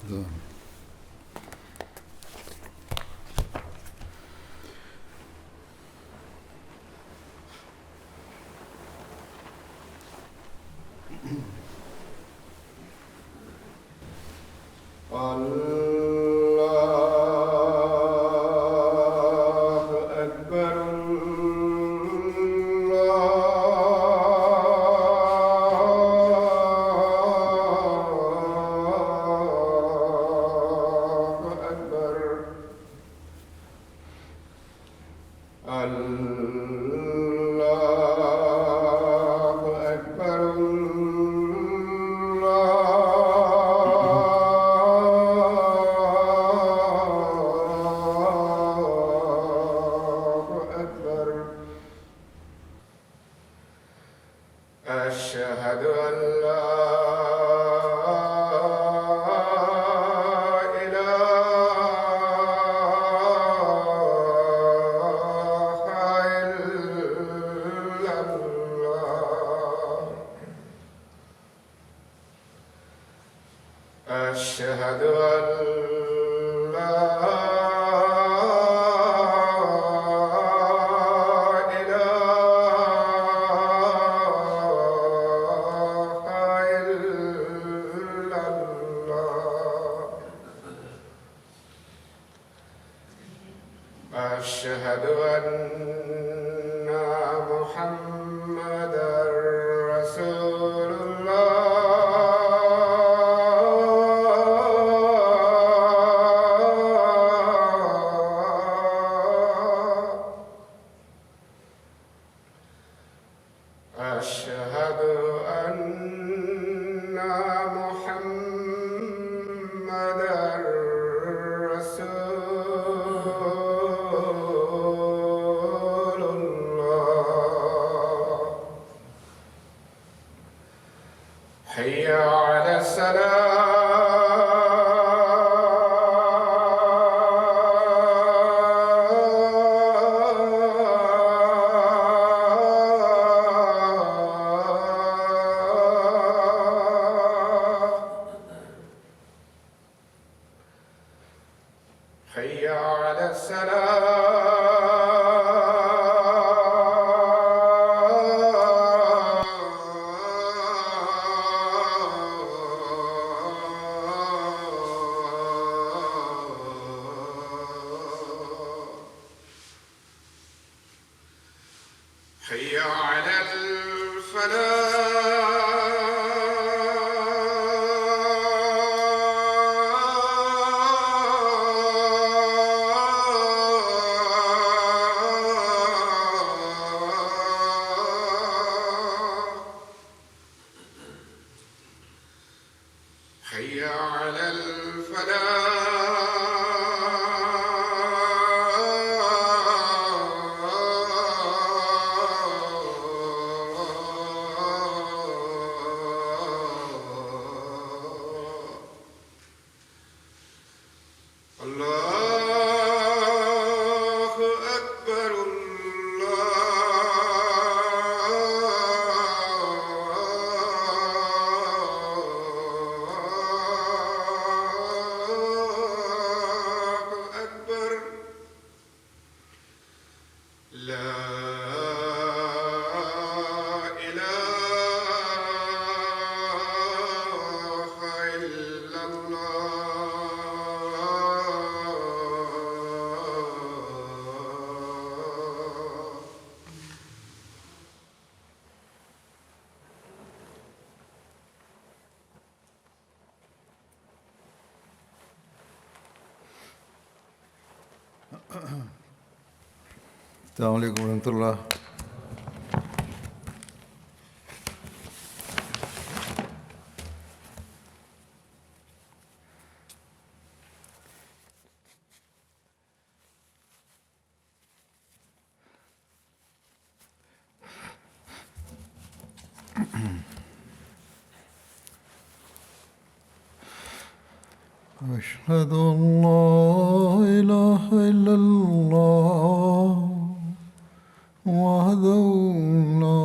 دو. أشهد أن لا إله إلا الله. أشهد أن لا أشهد أن محمدًا رسول الله. أشهد أن محمدًا رسول الله. حي على حي على حي على حي على الله أكبر. الله أكبر. لا إله إلا الله. السلام علیکم ورحمۃ اللہ. أشهد أن لا إله إلا الله وحده لا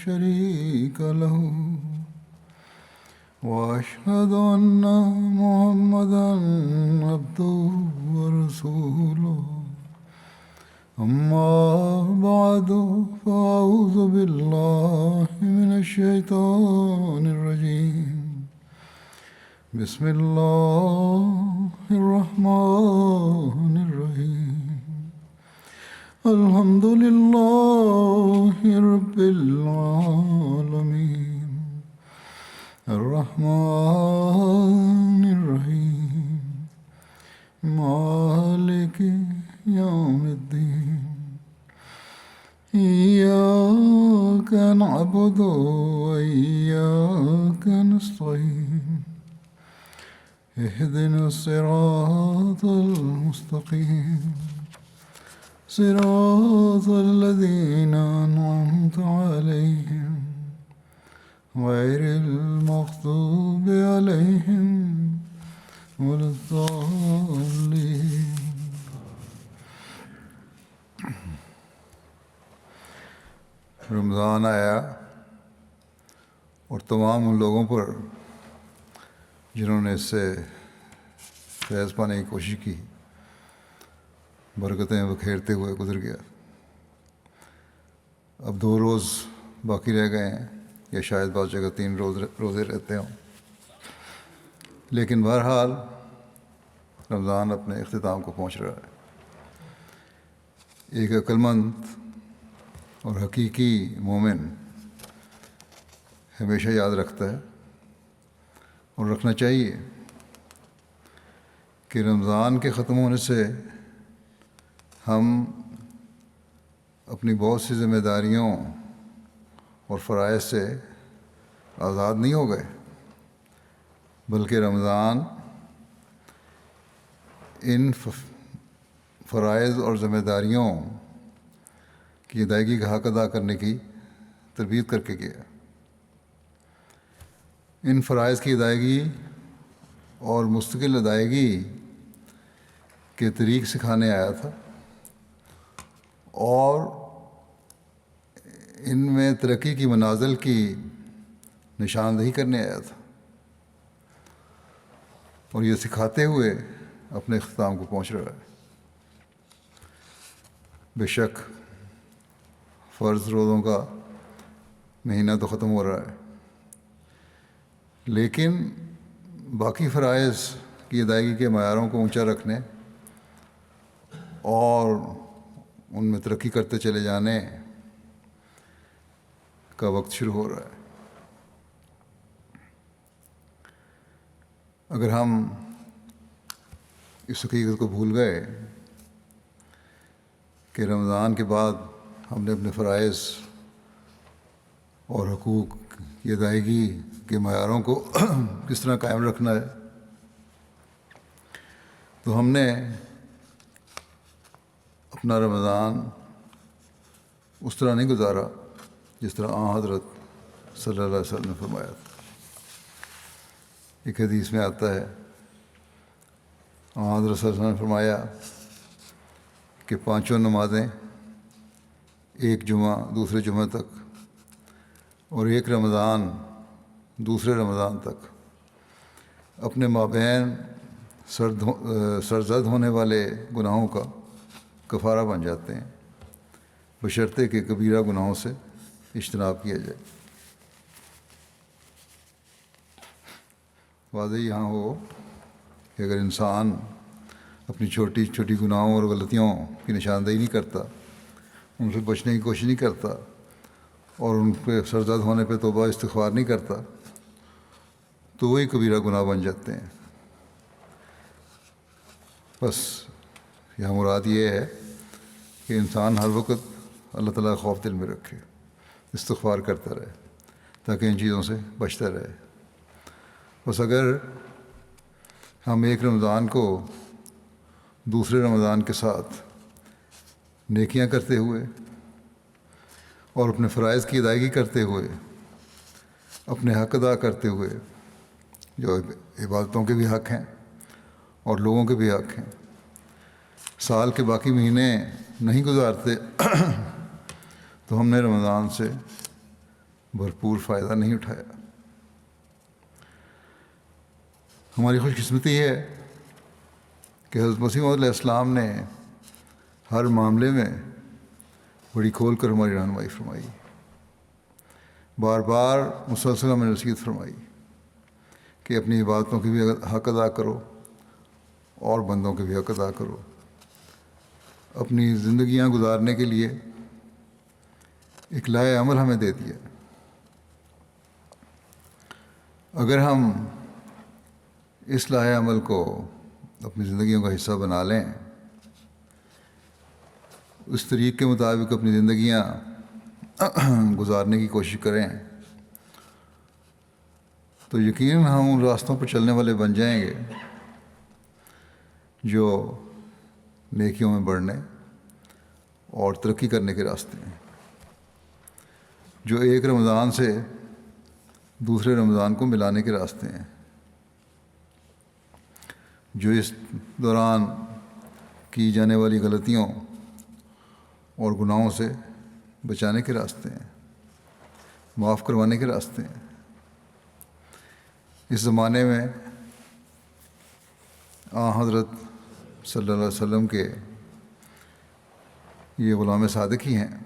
شريك له وأشهد أن محمدا عبده ورسوله. أما بعد فأعوذ بالله من الشيطان الرجيم. بسم الله الرحمن الرحيم. الحمد لله رب العالمين. الرحمن الرحيم. مالك يوم الدين. إياك نعبد وإياك نستعين. اهدنا الصراط المستقيم. صراط الذين أنعمت عليهم غير المغضوب عليهم ولا الضالين. رمضان آیا اور تمام ان لوگوں پر جنہوں نے اس سے فیض پانے کی کوشش کی برکتیں بکھیرتے ہوئے گزر گیا. اب 2 روز باقی رہ گئے ہیں یا شاید بعض جگہ 3 روزے رہتے ہوں، لیکن بہرحال رمضان اپنے اختتام کو پہنچ رہا ہے. ایک عقلمند اور حقیقی مومن ہمیشہ یاد رکھتا ہے اور رکھنا چاہیے کہ رمضان کے ختم ہونے سے ہم اپنی بہت سی ذمہ داریوں اور فرائض سے آزاد نہیں ہو گئے، بلکہ رمضان ان فرائض اور ذمہ داریوں کی ادائیگی کا حق ادا کرنے کی تربیت کر کے گیا. ان فرائض کی ادائیگی اور مستقل ادائیگی کے طریق سکھانے آیا تھا اور ان میں ترقی کی منازل کی نشاندہی کرنے آیا تھا، اور یہ سکھاتے ہوئے اپنے اختتام کو پہنچ رہا ہے. بے شک فرض روزوں کا مہینہ تو ختم ہو رہا ہے، لیکن باقی فرائض کی ادائیگی کے معیاروں کو اونچا رکھنے اور ان میں ترقی کرتے چلے جانے کا وقت شروع ہو رہا ہے. اگر ہم اس حقیقت کو بھول گئے کہ رمضان کے بعد ہم نے اپنے فرائض اور حقوق کی ادائیگی کے معیاروں کو کس طرح قائم رکھنا ہے، تو ہم نے اپنا رمضان اس طرح نہیں گزارا جس طرح آن حضرت صلی اللہ علیہ وسلم نے فرمایا تھا. ایک حدیث میں آتا ہے آن حضرت صلی اللہ علیہ وسلم نے فرمایا کہ 5 نمازیں، ایک جمعہ دوسرے جمعہ تک اور ایک رمضان دوسرے رمضان تک اپنے مابین سرزد ہونے والے گناہوں کا کفارہ بن جاتے ہیں، بشرطے کہ کبیرہ گناہوں سے اجتناب کیا جائے. واضح یہاں ہو کہ اگر انسان اپنی چھوٹی چھوٹی گناہوں اور غلطیوں کی نشاندہی نہیں کرتا، ان سے بچنے کی کوشش نہیں کرتا اور ان پہ سرزد ہونے پہ توبہ استغفار نہیں کرتا، تو وہی کبیرہ گناہ بن جاتے ہیں. بس یہاں مراد یہ ہے کہ انسان ہر وقت اللہ تعالیٰ کا خوف دل میں رکھے، استغفار کرتا رہے تاکہ ان چیزوں سے بچتا رہے. بس اگر ہم ایک رمضان کو دوسرے رمضان کے ساتھ نیکیاں کرتے ہوئے اور اپنے فرائض کی ادائیگی کرتے ہوئے، اپنے حق ادا کرتے ہوئے، جو عبادتوں کے بھی حق ہیں اور لوگوں کے بھی حق ہیں، سال کے باقی مہینے نہیں گزارتے تو ہم نے رمضان سے بھرپور فائدہ نہیں اٹھایا. ہماری خوش قسمتی ہے کہ حضرت مسیح موعود علیہ السلام نے ہر معاملے میں بڑی کھول کر ہماری رہنمائی فرمائی، بار بار مسلسل ہمیں نصیحت فرمائی کہ اپنی عبادتوں کی بھی حق ادا کرو اور بندوں کے بھی حق ادا کرو۔ اپنی زندگیاں گزارنے کے لیے ایک لائحہ عمل ہمیں دے دیا۔ اگر ہم اس لائحہ عمل کو اپنی زندگیوں کا حصہ بنا لیں، اس طریق کے مطابق اپنی زندگیاں گزارنے کی کوشش کریں، تو یقیناً ہم ان راستوں پر چلنے والے بن جائیں گے جو نیکیوں میں بڑھنے اور ترقی کرنے کے راستے ہیں، جو ایک رمضان سے دوسرے رمضان کو ملانے کے راستے ہیں، جو اس دوران کی جانے والی غلطیوں اور گناہوں سے بچانے کے راستے ہیں، معاف کروانے کے راستے ہیں۔ اس زمانے میں حضرت صلی اللہ علیہ وسلم کے یہ غلام صادق ہی ہیں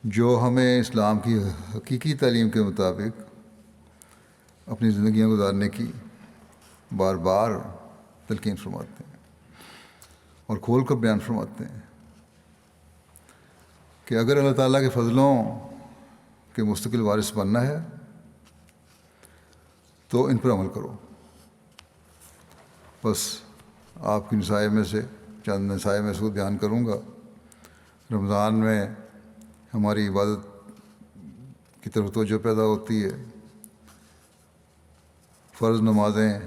جو ہمیں اسلام کی حقیقی تعلیم کے مطابق اپنی زندگیاں گزارنے کی بار بار تلقین فرماتے ہیں اور کھول کر بیان فرماتے ہیں کہ اگر اللہ تعالیٰ کے فضلوں کے مستقل وارث بننا ہے تو ان پر عمل کرو۔ بس آپ کی نصائح میں سے چند نصائح میں سے بیان کروں گا۔ رمضان میں ہماری عبادت کی طرف توجہ پیدا ہوتی ہے، فرض نمازیں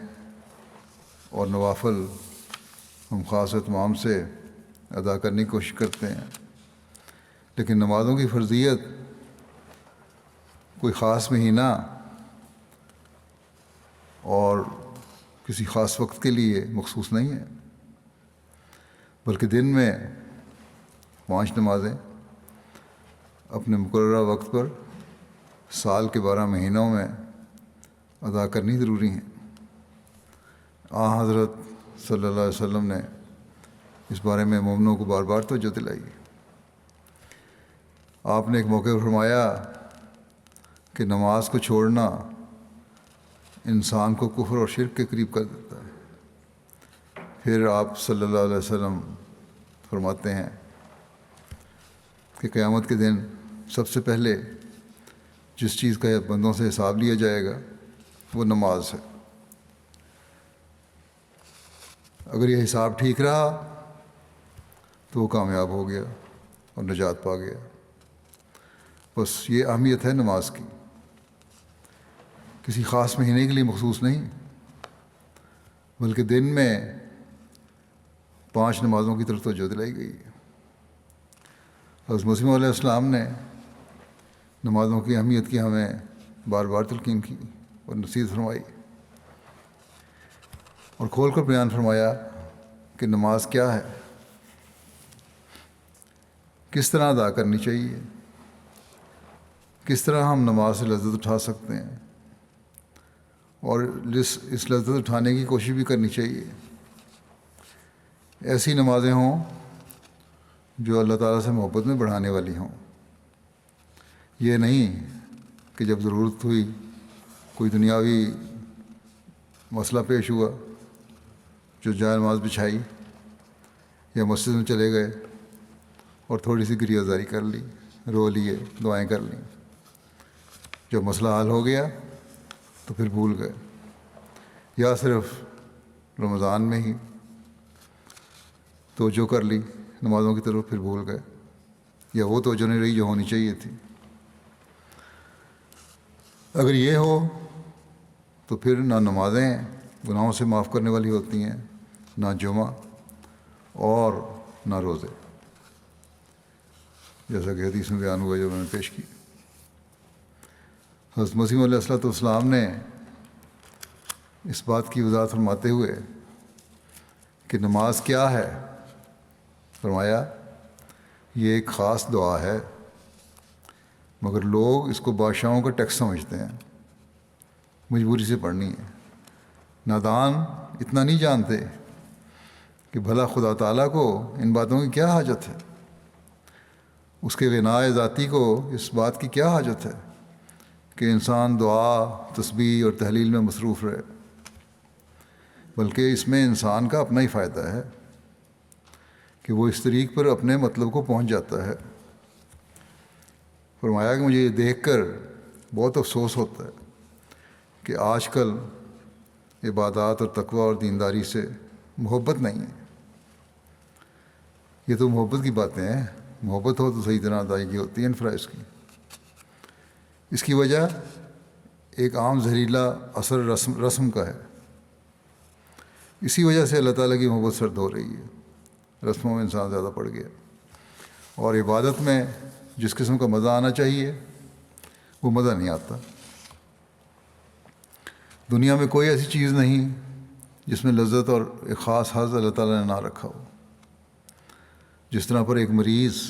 اور نوافل ہم خاص اہتمام سے ادا کرنے کی کوشش کرتے ہیں، لیکن نمازوں کی فرضیت کوئی خاص مہینہ اور کسی خاص وقت کے لیے مخصوص نہیں ہے، بلکہ دن میں 5 نمازیں اپنے مقررہ وقت پر سال کے 12 مہینوں میں ادا کرنی ضروری ہیں۔ حضرت صلی اللہ علیہ وسلم نے اس بارے میں مومنوں کو بار بار توجہ دلائی۔ آپ نے ایک موقع پر فرمایا کہ نماز کو چھوڑنا انسان کو کفر اور شرک کے قریب کر دیتا ہے۔ پھر آپ صلی اللہ علیہ وسلم فرماتے ہیں کہ قیامت کے دن سب سے پہلے جس چیز کا بندوں سے حساب لیا جائے گا وہ نماز ہے۔ اگر یہ حساب ٹھیک رہا تو وہ کامیاب ہو گیا اور نجات پا گیا۔ بس یہ اہمیت ہے نماز کی، کسی خاص مہینے کے لیے مخصوص نہیں، بلکہ دن میں 5 نمازوں کی طرف توجہ دلائی گئی ہے۔ حضرت مسیح علیہ السلام نے نمازوں کی اہمیت کی ہمیں بار بار تلقین کی اور نصیحت فرمائی اور کھول کر بیان فرمایا کہ نماز کیا ہے، کس طرح ادا کرنی چاہیے، کس طرح ہم نماز سے لذت اٹھا سکتے ہیں اور اس لذت اٹھانے کی کوشش بھی کرنی چاہیے۔ ایسی نمازیں ہوں جو اللہ تعالیٰ سے محبت میں بڑھانے والی ہوں، یہ نہیں کہ جب ضرورت ہوئی، کوئی دنیاوی مسئلہ پیش ہوا، جو جائے نماز بچھائی یا مسجد میں چلے گئے اور تھوڑی سی گریہ زاری کر لی، رو لیے، دعائیں کر لیں، جب مسئلہ حل ہو گیا تو پھر بھول گئے، یا صرف رمضان میں ہی توجہ کر لی نمازوں کی طرف پھر بھول گئے، یا وہ توجہ نہیں رہی جو ہونی چاہیے تھی۔ اگر یہ ہو تو پھر نہ نمازیں گناہوں سے معاف کرنے والی ہوتی ہیں، نہ جمعہ اور نہ روزے، جیسا کہ حدیث میں بیان ہوا جو میں نے پیش کی۔ حضرت مسیح علیہ السلام نے اس بات کی وضاحت فرماتے ہوئے کہ نماز کیا ہے فرمایا، یہ ایک خاص دعا ہے، مگر لوگ اس کو بادشاہوں کا ٹیکس سمجھتے ہیں، مجبوری سے پڑھنی ہے۔ نادان اتنا نہیں جانتے کہ بھلا خدا تعالیٰ کو ان باتوں کی کیا حاجت ہے، اس کے غنائے ذاتی کو اس بات کی کیا حاجت ہے کہ انسان دعا، تسبیح اور تحلیل میں مصروف رہے، بلکہ اس میں انسان کا اپنا ہی فائدہ ہے کہ وہ اس طریق پر اپنے مطلب کو پہنچ جاتا ہے۔ فرمایا کہ مجھے یہ دیکھ کر بہت افسوس ہوتا ہے کہ آج کل عبادات اور تقوی اور دینداری سے محبت نہیں ہے۔ یہ تو محبت کی باتیں ہیں، محبت ہو تو صحیح طرح ادائیگی ہوتی ہے ان فرائض کی۔ اس کی وجہ ایک عام زہریلا اثر رسم کا ہے۔ اسی وجہ سے اللہ تعالیٰ کی محبت سرد ہو رہی ہے، رسموں میں انسان زیادہ پڑ گیا، اور عبادت میں جس قسم کا مزہ آنا چاہیے وہ مزہ نہیں آتا۔ دنیا میں کوئی ایسی چیز نہیں جس میں لذت اور ایک خاص حظ اللہ تعالیٰ نے نہ رکھا ہو۔ جس طرح پر ایک مریض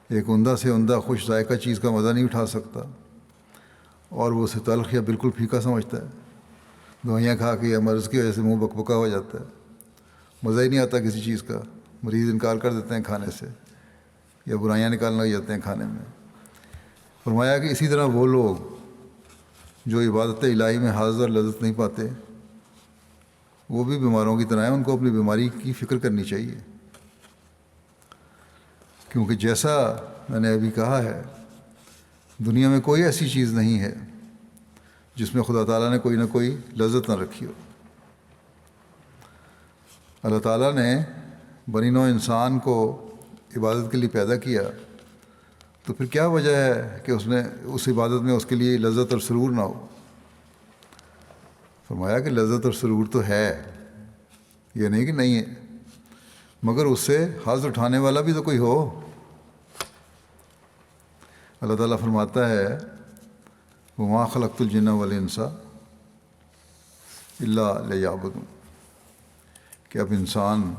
ایک عمدہ سے عمدہ خوش ذائقہ چیز کا مزہ نہیں اٹھا سکتا اور وہ اسے تلخ یا بالکل پھیکا سمجھتا ہے، دوائیاں کھا کے یا مرض کی وجہ سے منہ بکبکا ہو جاتا ہے، مزہ ہی نہیں آتا کسی چیز کا، مریض انکار کر دیتے ہیں کھانے سے یا برائیاں نکالنے لگ جاتے ہیں کھانے میں۔ فرمایا کہ اسی طرح وہ لوگ جو عبادت الہی میں حاضر لذت نہیں پاتے وہ بھی بیماروں کی طرح ہیں، ان کو اپنی بیماری کی فکر کرنی چاہیے، کیونکہ جیسا میں نے ابھی کہا ہے دنیا میں کوئی ایسی چیز نہیں ہے جس میں خدا تعالیٰ نے کوئی نہ کوئی لذت نہ رکھی ہو۔ اللہ تعالیٰ نے بنی نوع انسان کو عبادت کے لیے پیدا کیا، تو پھر کیا وجہ ہے کہ اس عبادت میں اس کے لیے لذت اور سرور نہ ہو؟ فرمایا کہ لذت اور سرور تو ہے، یہ نہیں کہ نہیں ہے، مگر اس سے حظ اٹھانے والا بھی تو کوئی ہو۔ اللہ تعالیٰ فرماتا ہے وَمَا خَلَقْتُ الْجِنَّ وَالْإِنسَ إِلَّا لِيَعْبُدُونِ، کہ اب انسان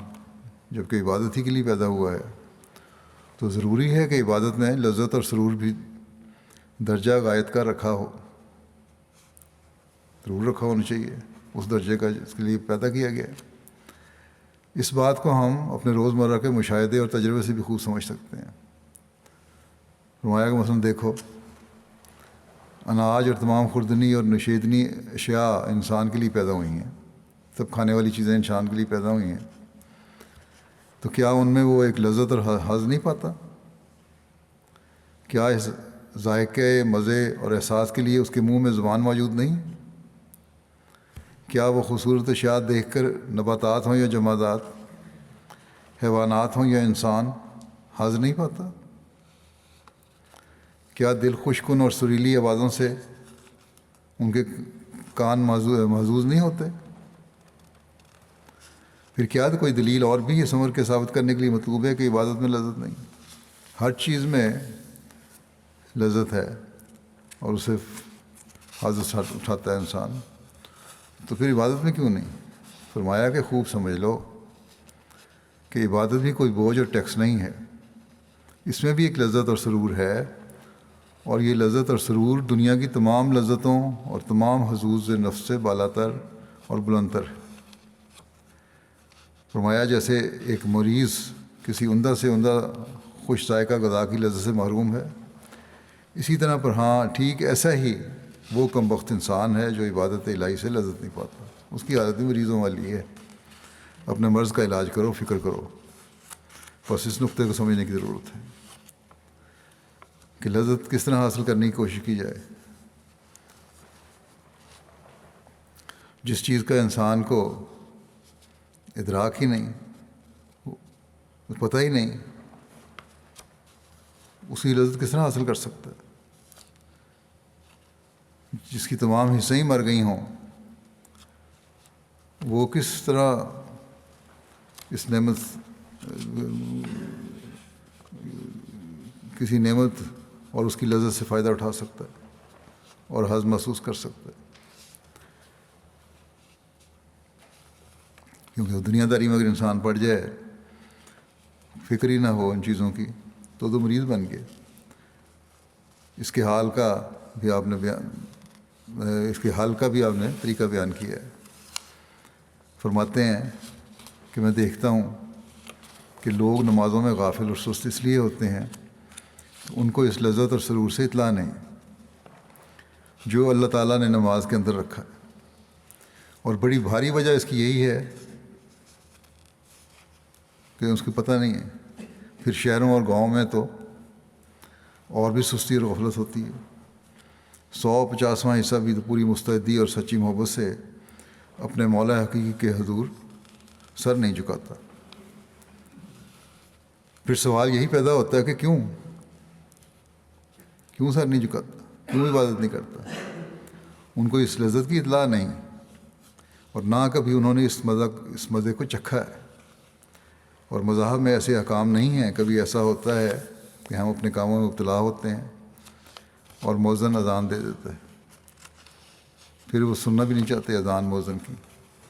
جب کہ عبادت ہی کے لیے پیدا ہوا ہے تو ضروری ہے کہ عبادت میں لذت اور سرور بھی درجہ غایت کا رکھا ہو، ضرور رکھا ہونا چاہیے اس درجے کا جس کے لیے پیدا کیا گیا ہے۔ اس بات کو ہم اپنے روزمرہ کے مشاہدے اور تجربے سے بھی خوب سمجھ سکتے ہیں۔ فرمایا کہ مثلاً دیکھو، اناج اور تمام خوردنی اور نشیدنی اشیاء انسان کے لیے پیدا ہوئی ہیں، سب کھانے والی چیزیں انسان کے لیے پیدا ہوئی ہیں، تو کیا ان میں وہ ایک لذت اور حظ نہیں پاتا؟ کیا اس ذائقے، مزے اور احساس کے لیے اس کے منہ میں زبان موجود نہیں؟ کیا وہ خوبصورت اشیاء دیکھ کر نباتات ہوں یا جمادات، حیوانات ہوں یا انسان حظ نہیں پاتا؟ کیا دل خوش کن اور سریلی آوازوں سے ان کے کان محظوظ نہیں ہوتے؟ پھر کیا کوئی دلیل اور بھی اس امر کے ثابت کرنے کے لیے مطلوب ہے کہ عبادت میں لذت نہیں؟ ہر چیز میں لذت ہے اور اسے حاضر اٹھاتا ہے انسان، تو پھر عبادت میں کیوں نہیں؟ فرمایا کہ خوب سمجھ لو کہ عبادت بھی کوئی بوجھ اور ٹیکس نہیں ہے، اس میں بھی ایک لذت اور سرور ہے، اور یہ لذت اور سرور دنیا کی تمام لذتوں اور تمام حظوظ نفس سے بالاتر اور بلندتر ہے۔ فرمایا جیسے ایک مریض کسی عمدہ سے عمدہ خوش ذائقہ غذا کی لذت سے محروم ہے، اسی طرح پر ہاں ٹھیک ایسا ہی وہ کم بخت انسان ہے جو عبادت الہی سے لذت نہیں پاتا، اس کی حالت بھی مریضوں والی ہے۔ اپنے مرض کا علاج کرو، فکر کرو، بس اس نقطے کو سمجھنے کی ضرورت ہے کہ لذت کس طرح حاصل کرنے کی کوشش کی جائے۔ جس چیز کا انسان کو ادراک ہی نہیں، پتہ ہی نہیں، اس کی لذت کس طرح حاصل کر سکتا ہے؟ جس کی تمام حصیں ہی مر گئی ہوں، وہ کس طرح اس نعمت، کسی نعمت اور اس کی لذت سے فائدہ اٹھا سکتا ہے اور حظ محسوس کر سکتا ہے؟ کیونکہ دنیا داری میں اگر انسان پڑ جائے، فکر ہی نہ ہو ان چیزوں کی، تو مریض بن گئے۔ اس کے حال کا بھی آپ نے طریقہ بیان کیا ہے۔ فرماتے ہیں کہ میں دیکھتا ہوں کہ لوگ نمازوں میں غافل اور سست اس لیے ہوتے ہیں ان کو اس لذت اور سرور سے اطلاع نہیں جو اللہ تعالیٰ نے نماز کے اندر رکھا ہے، اور بڑی بھاری وجہ اس کی یہی ہے کہ اس کو پتہ نہیں ہے۔ پھر شہروں اور گاؤں میں تو اور بھی سستی اور غفلت ہوتی ہے۔ 150واں حصہ بھی تو پوری مستعدی اور سچی محبت سے اپنے مولا حقیقی کے حضور سر نہیں جھکاتا۔ پھر سوال یہی پیدا ہوتا ہے کہ کیوں سر نہیں جھکاتا، کیوں عبادت نہیں کرتا؟ ان کو اس لذت کی اطلاع نہیں، اور نہ کبھی انہوں نے اس مزے کو چکھا ہے، اور مذاہب میں ایسے احکام نہیں ہیں۔ کبھی ایسا ہوتا ہے کہ ہم اپنے کاموں میں مبتلا ہوتے ہیں اور مؤذن اذان دے دیتا ہے، پھر وہ سننا بھی نہیں چاہتے اذان مؤذن کی،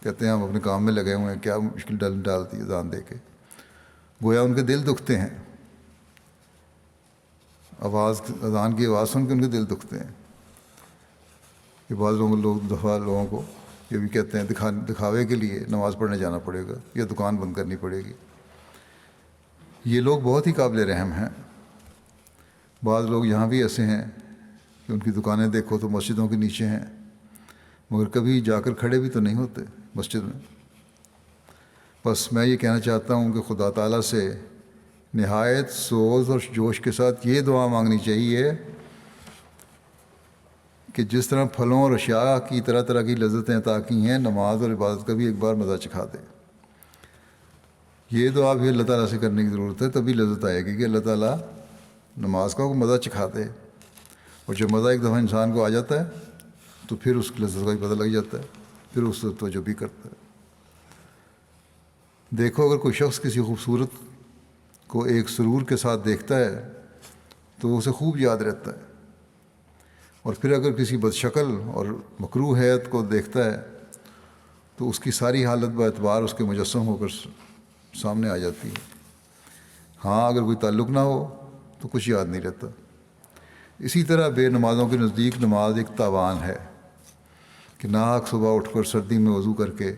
کہتے ہیں ہم اپنے کام میں لگے ہوئے ہیں، کیا مشکل ڈالتی ہے اذان دے کے، گویا ان کے دل دکھتے ہیں، اذان کی آواز سن کے ان کے دل دکھتے ہیں۔ کہ بعض لوگوں کو یہ بھی کہتے ہیں دکھاوے کے لیے نماز پڑھنے جانا پڑے گا یا دکان بند کرنی پڑے گی۔ یہ لوگ بہت ہی قابل رحم ہیں۔ بعض لوگ یہاں بھی ایسے ہیں کہ ان کی دکانیں دیکھو تو مسجدوں کے نیچے ہیں، مگر کبھی جا کر کھڑے بھی تو نہیں ہوتے مسجد میں۔ بس میں یہ کہنا چاہتا ہوں کہ خدا تعالیٰ سے نہایت سوز اور جوش کے ساتھ یہ دعا مانگنی چاہیے کہ جس طرح پھلوں اور اشیاء کی طرح طرح کی لذتیں عطا کی ہیں، نماز اور عبادت کا بھی ایک بار مزہ چکھا دے۔ یہ دعا بھی اللہ تعالیٰ سے کرنے کی ضرورت ہے، تبھی لذت آئے گی کہ اللہ تعالیٰ نماز کا مزہ چکھا دے، اور جب مزہ ایک دفعہ انسان کو آ جاتا ہے تو پھر اس کی لذت کا بھی پتہ لگ جاتا ہے، پھر اس سے توجہ بھی کرتا ہے۔ دیکھو اگر کوئی شخص کسی خوبصورت کو ایک سرور کے ساتھ دیکھتا ہے تو اسے خوب یاد رہتا ہے، اور پھر اگر کسی بد شکل اور مکروہ حیت کو دیکھتا ہے تو اس کی ساری حالت باعتبار اس کے مجسم ہو کر سامنے آ جاتی ہے۔ ہاں اگر کوئی تعلق نہ ہو تو کچھ یاد نہیں رہتا۔ اسی طرح بے نمازوں کے نزدیک نماز ایک تاوان ہے کہ ناحق صبح اٹھ کر سردی میں وضو کر کے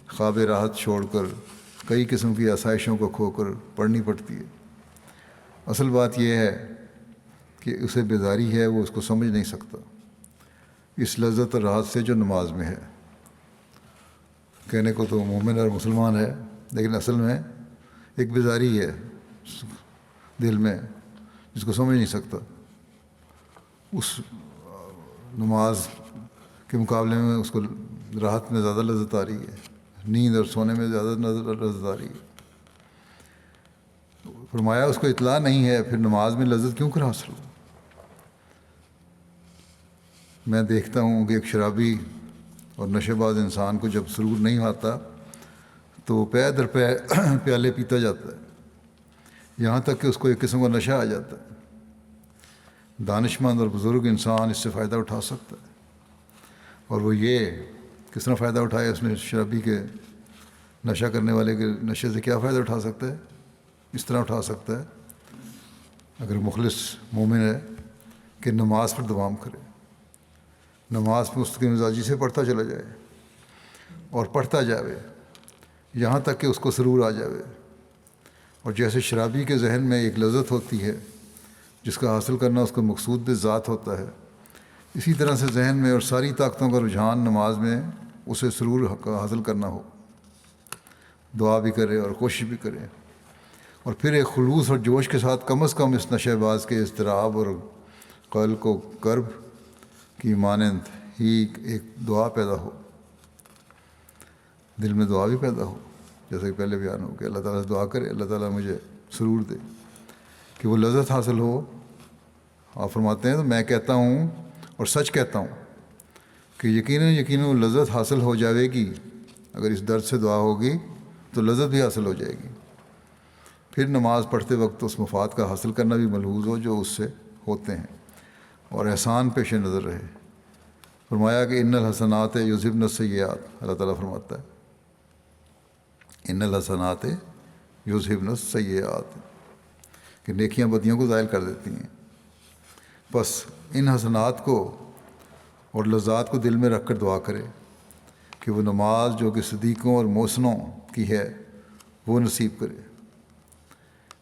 خواب راحت چھوڑ کر کئی قسم کی آسائشوں کو کھو کر پڑھنی پڑتی ہے۔ اصل بات یہ ہے کہ اسے بیزاری ہے، وہ اس کو سمجھ نہیں سکتا اس لذت اور راحت سے جو نماز میں ہے۔ کہنے کو تو مومن اور مسلمان ہے، لیکن اصل میں ایک بیزاری ہے دل میں جس کو سمجھ نہیں سکتا۔ اس نماز کے مقابلے میں اس کو راحت میں زیادہ لذت آ رہی ہے، نیند اور سونے میں زیادہ لذت آ رہی ہے۔ فرمایا اس کو اطلاع نہیں ہے، پھر نماز میں لذت کیوں کر حاصل ہو؟ میں دیکھتا ہوں کہ ایک شرابی اور نشے باز انسان کو جب سرور نہیں آتا تو پے در پے پیالے پیتا جاتا ہے، یہاں تک کہ اس کو ایک قسم کا نشہ آ جاتا ہے۔ دانش مند اور بزرگ انسان اس سے فائدہ اٹھا سکتا ہے، اور وہ یہ کس طرح فائدہ اٹھائے؟ اس نے شرابی کے نشہ کرنے والے کے نشے سے کیا فائدہ اٹھا سکتا ہے؟ اس طرح اٹھا سکتا ہے اگر مخلص مومن ہے کہ نماز پر دوام کرے، نماز پر مستقل مزاجی سے پڑھتا چلا جائے اور پڑھتا جاوے یہاں تک کہ اس کو سرور آ جاوے۔ اور جیسے شرابی کے ذہن میں ایک لذت ہوتی ہے جس کا حاصل کرنا اس کا مقصود بھی ذات ہوتا ہے، اسی طرح سے ذہن میں اور ساری طاقتوں کا رجحان نماز میں اسے سرور حاصل کرنا ہو، دعا بھی کرے اور کوشش بھی کرے، اور پھر ایک خلوص اور جوش کے ساتھ کم از کم اس نشے باز کے اضطراب اور قلق و کرب کی مانند ہی ایک دعا پیدا ہو، دل میں دعا بھی پیدا ہو، جیسے کہ پہلے بیان ہو کہ اللہ تعالیٰ سے دعا کرے اللہ تعالیٰ مجھے سرور دے کہ وہ لذت حاصل ہو۔ آپ فرماتے ہیں تو میں کہتا ہوں اور سچ کہتا ہوں کہ یقیناً وہ لذت حاصل ہو جائے گی۔ اگر اس درد سے دعا ہوگی تو لذت بھی حاصل ہو جائے گی۔ پھر نماز پڑھتے وقت اس مفاد کا حاصل کرنا بھی ملحوظ ہو جو اس سے ہوتے ہیں، اور احسان پیش نظر رہے۔ فرمایا کہ ان الحسنات یذہبن السیئات، اللہ تعالیٰ فرماتا ہے ان الحسنات یذہبن السیئات کہ نیکیاں بدیوں کو زائل کر دیتی ہیں۔ بس ان حسنات کو اور لذات کو دل میں رکھ کر دعا کرے کہ وہ نماز جو کہ صدیقوں اور محسنوں کی ہے وہ نصیب کرے۔